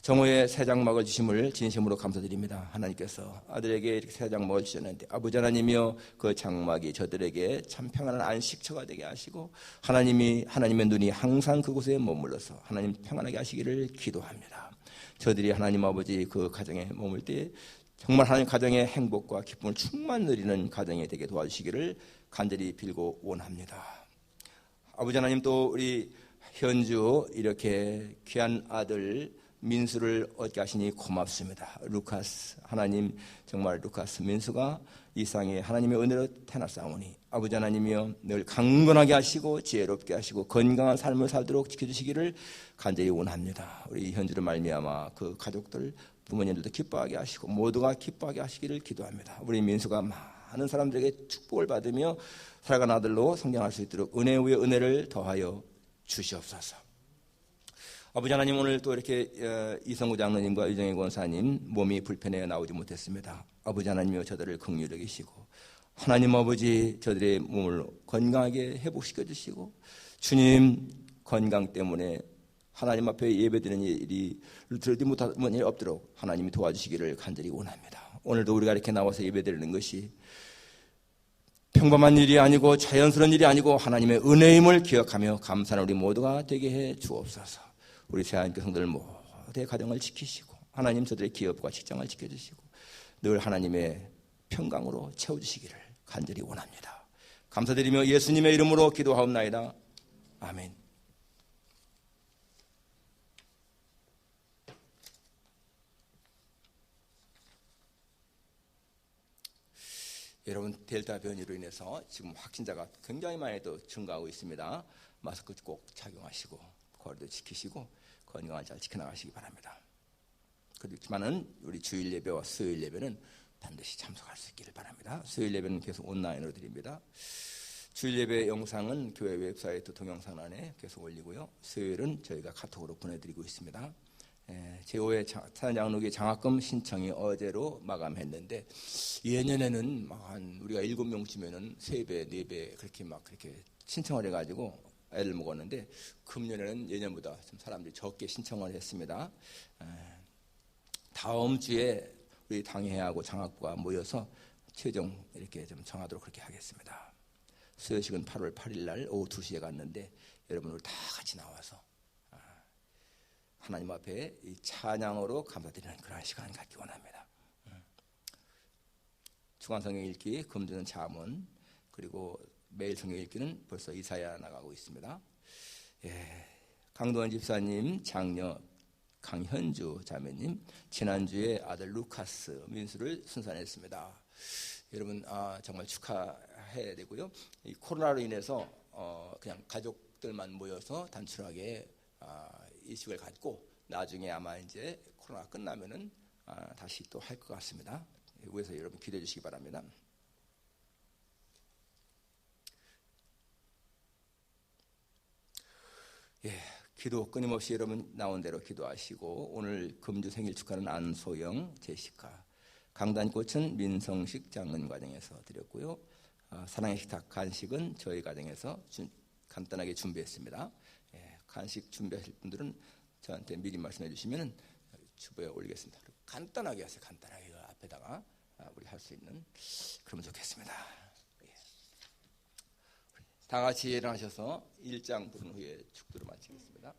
[SPEAKER 1] 정오에 새 장막을 주심을 진심으로 감사드립니다. 하나님께서 아들에게 이렇게 새 장막을 주셨는데 아버지 하나님이여 그 장막이 저들에게 참 평안한 안식처가 되게 하시고 하나님의 눈이 항상 그곳에 머물러서 하나님 평안하게 하시기를 기도합니다. 저들이 하나님 아버지 그 가정에 머물 때 정말 하나님 가정의 행복과 기쁨을 충만 누리는 가정이 되게 도와주시기를 간절히 빌고 원합니다. 아버지 하나님 또 우리 현주 이렇게 귀한 아들 민수를 얻게 하시니 고맙습니다. 루카스 하나님 정말 루카스 민수가 이 세상에 하나님의 은혜로 태어났사오니 아버지 하나님이여 늘 강건하게 하시고 지혜롭게 하시고 건강한 삶을 살도록 지켜주시기를 간절히 원합니다. 우리 현주를 말미암아 그 가족들 부모님들도 기뻐하게 하시고 모두가 기뻐하게 하시기를 기도합니다. 우리 민수가 많은 사람들에게 축복을 받으며 살아가는 아들로 성장할 수 있도록 은혜 위에 은혜를 더하여 주시옵소서. 아버지 하나님 오늘 또 이렇게 이성구 장로님과 유정혜 권사님 몸이 불편해 나오지 못했습니다. 아버지 하나님이여 저들을 긍휼히 여기시고 하나님 아버지 저들의 몸을 건강하게 회복시켜 주시고 주님 건강 때문에 하나님 앞에 예배드리는 일이 들지 못하는 일이 없도록 하나님이 도와주시기를 간절히 원합니다. 오늘도 우리가 이렇게 나와서 예배드리는 것이 평범한 일이 아니고 자연스러운 일이 아니고 하나님의 은혜임을 기억하며 감사하는 우리 모두가 되게 해 주옵소서. 우리 새하얀교 성도들 모두의 가정을 지키시고 하나님 저들의 기업과 직장을 지켜주시고 늘 하나님의 평강으로 채워주시기를 간절히 원합니다. 감사드리며 예수님의 이름으로 기도하옵나이다. 아멘. 여러분 델타 변이로 인해서 지금 확진자가 굉장히 많이 또 증가하고 있습니다. 마스크 꼭 착용하시고 거리도 지키시고 건강을 잘 지켜나가시기 바랍니다. 그렇지만은 우리 주일 예배와 수요일 예배는 반드시 참석할 수 있기를 바랍니다. 수요일 예배는 계속 온라인으로 드립니다. 주일 예배 영상은 교회 웹사이트 동영상란에 계속 올리고요. 수요일은 저희가 카톡으로 보내드리고 있습니다. 제5회 사장로기 장학금 신청이 어제로 마감했는데 예년에는 우리가 7명쯤에는 3배, 4배 그렇게 신청을 해가지고 애를 먹었는데 금년에는 예년보다 좀 사람들이 적게 신청을 했습니다. 다음 주에 우리 당회하고 장학부가 모여서 최종 이렇게 좀 정하도록 그렇게 하겠습니다. 수요식은 8월 8일 날 오후 2시에 갔는데 여러분 우리 다 같이 나와서 하나님 앞에 이 찬양으로 감사드리는 그런 시간을 갖기 원합니다. 주간 성경 읽기, 금주는 잠언, 그리고 매일 성경 읽기는 벌써 이사야 나가고 있습니다. 강도원 집사님, 장녀 강현주 자매님, 지난주에 아들 루카스 민수를 순산했습니다. 여러분 정말 축하해야 되고요. 이 코로나로 인해서 그냥 가족들만 모여서 단순하게 이식을 갖고 나중에 아마 이제 코로나 끝나면은 다시 또 할 것 같습니다. 위에서 여러분 기대해 주시기 바랍니다. 기도 끊임없이 여러분 나온 대로 기도하시고 오늘 금주 생일 축하는 안소영, 제시카, 강단꽃은 민성식 장은 가정에서 드렸고요. 사랑의 식탁 간식은 저희 가정에서 간단하게 준비했습니다. 간식 준비하실 분들은 저한테 미리 말씀해 주시면 주부에 올리겠습니다. 간단하게 하세요. 간단하게 앞에다가 우리 할 수 있는 그러면 좋겠습니다. 다 같이 일어나셔서 1장 부른 후에 축도를 마치겠습니다.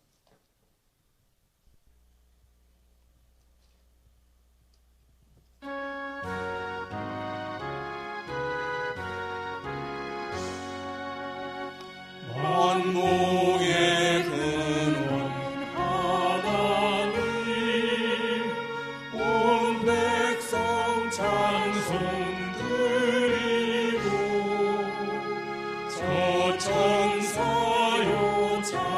[SPEAKER 2] 만국의 근원 하나님 온 백성 찬송 드리고 저 천사요 찬송하세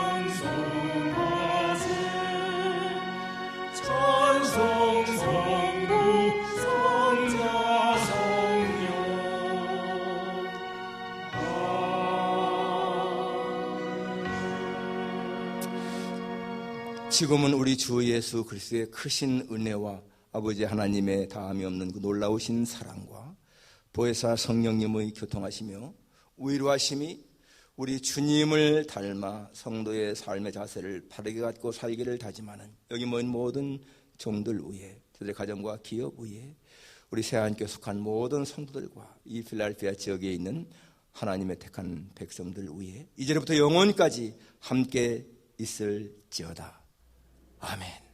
[SPEAKER 2] 찬송 성부 성자 성령
[SPEAKER 1] 지금은 우리 주 예수 그리스도의 크신 은혜와 아버지 하나님의 다함이 없는 그 놀라우신 사랑과 보혜사 성령님의 교통하시며 위로하심이 우리 주님을 닮아 성도의 삶의 자세를 바르게 갖고 살기를 다짐하는 여기 모인 모든 종들 위에, 저들의 가정과 기업 위에, 우리 새하나님께 속한 모든 성도들과 이 필라델피아 지역에 있는 하나님의 택한 백성들 위에 이제부터 영원까지 함께 있을지어다. 아멘.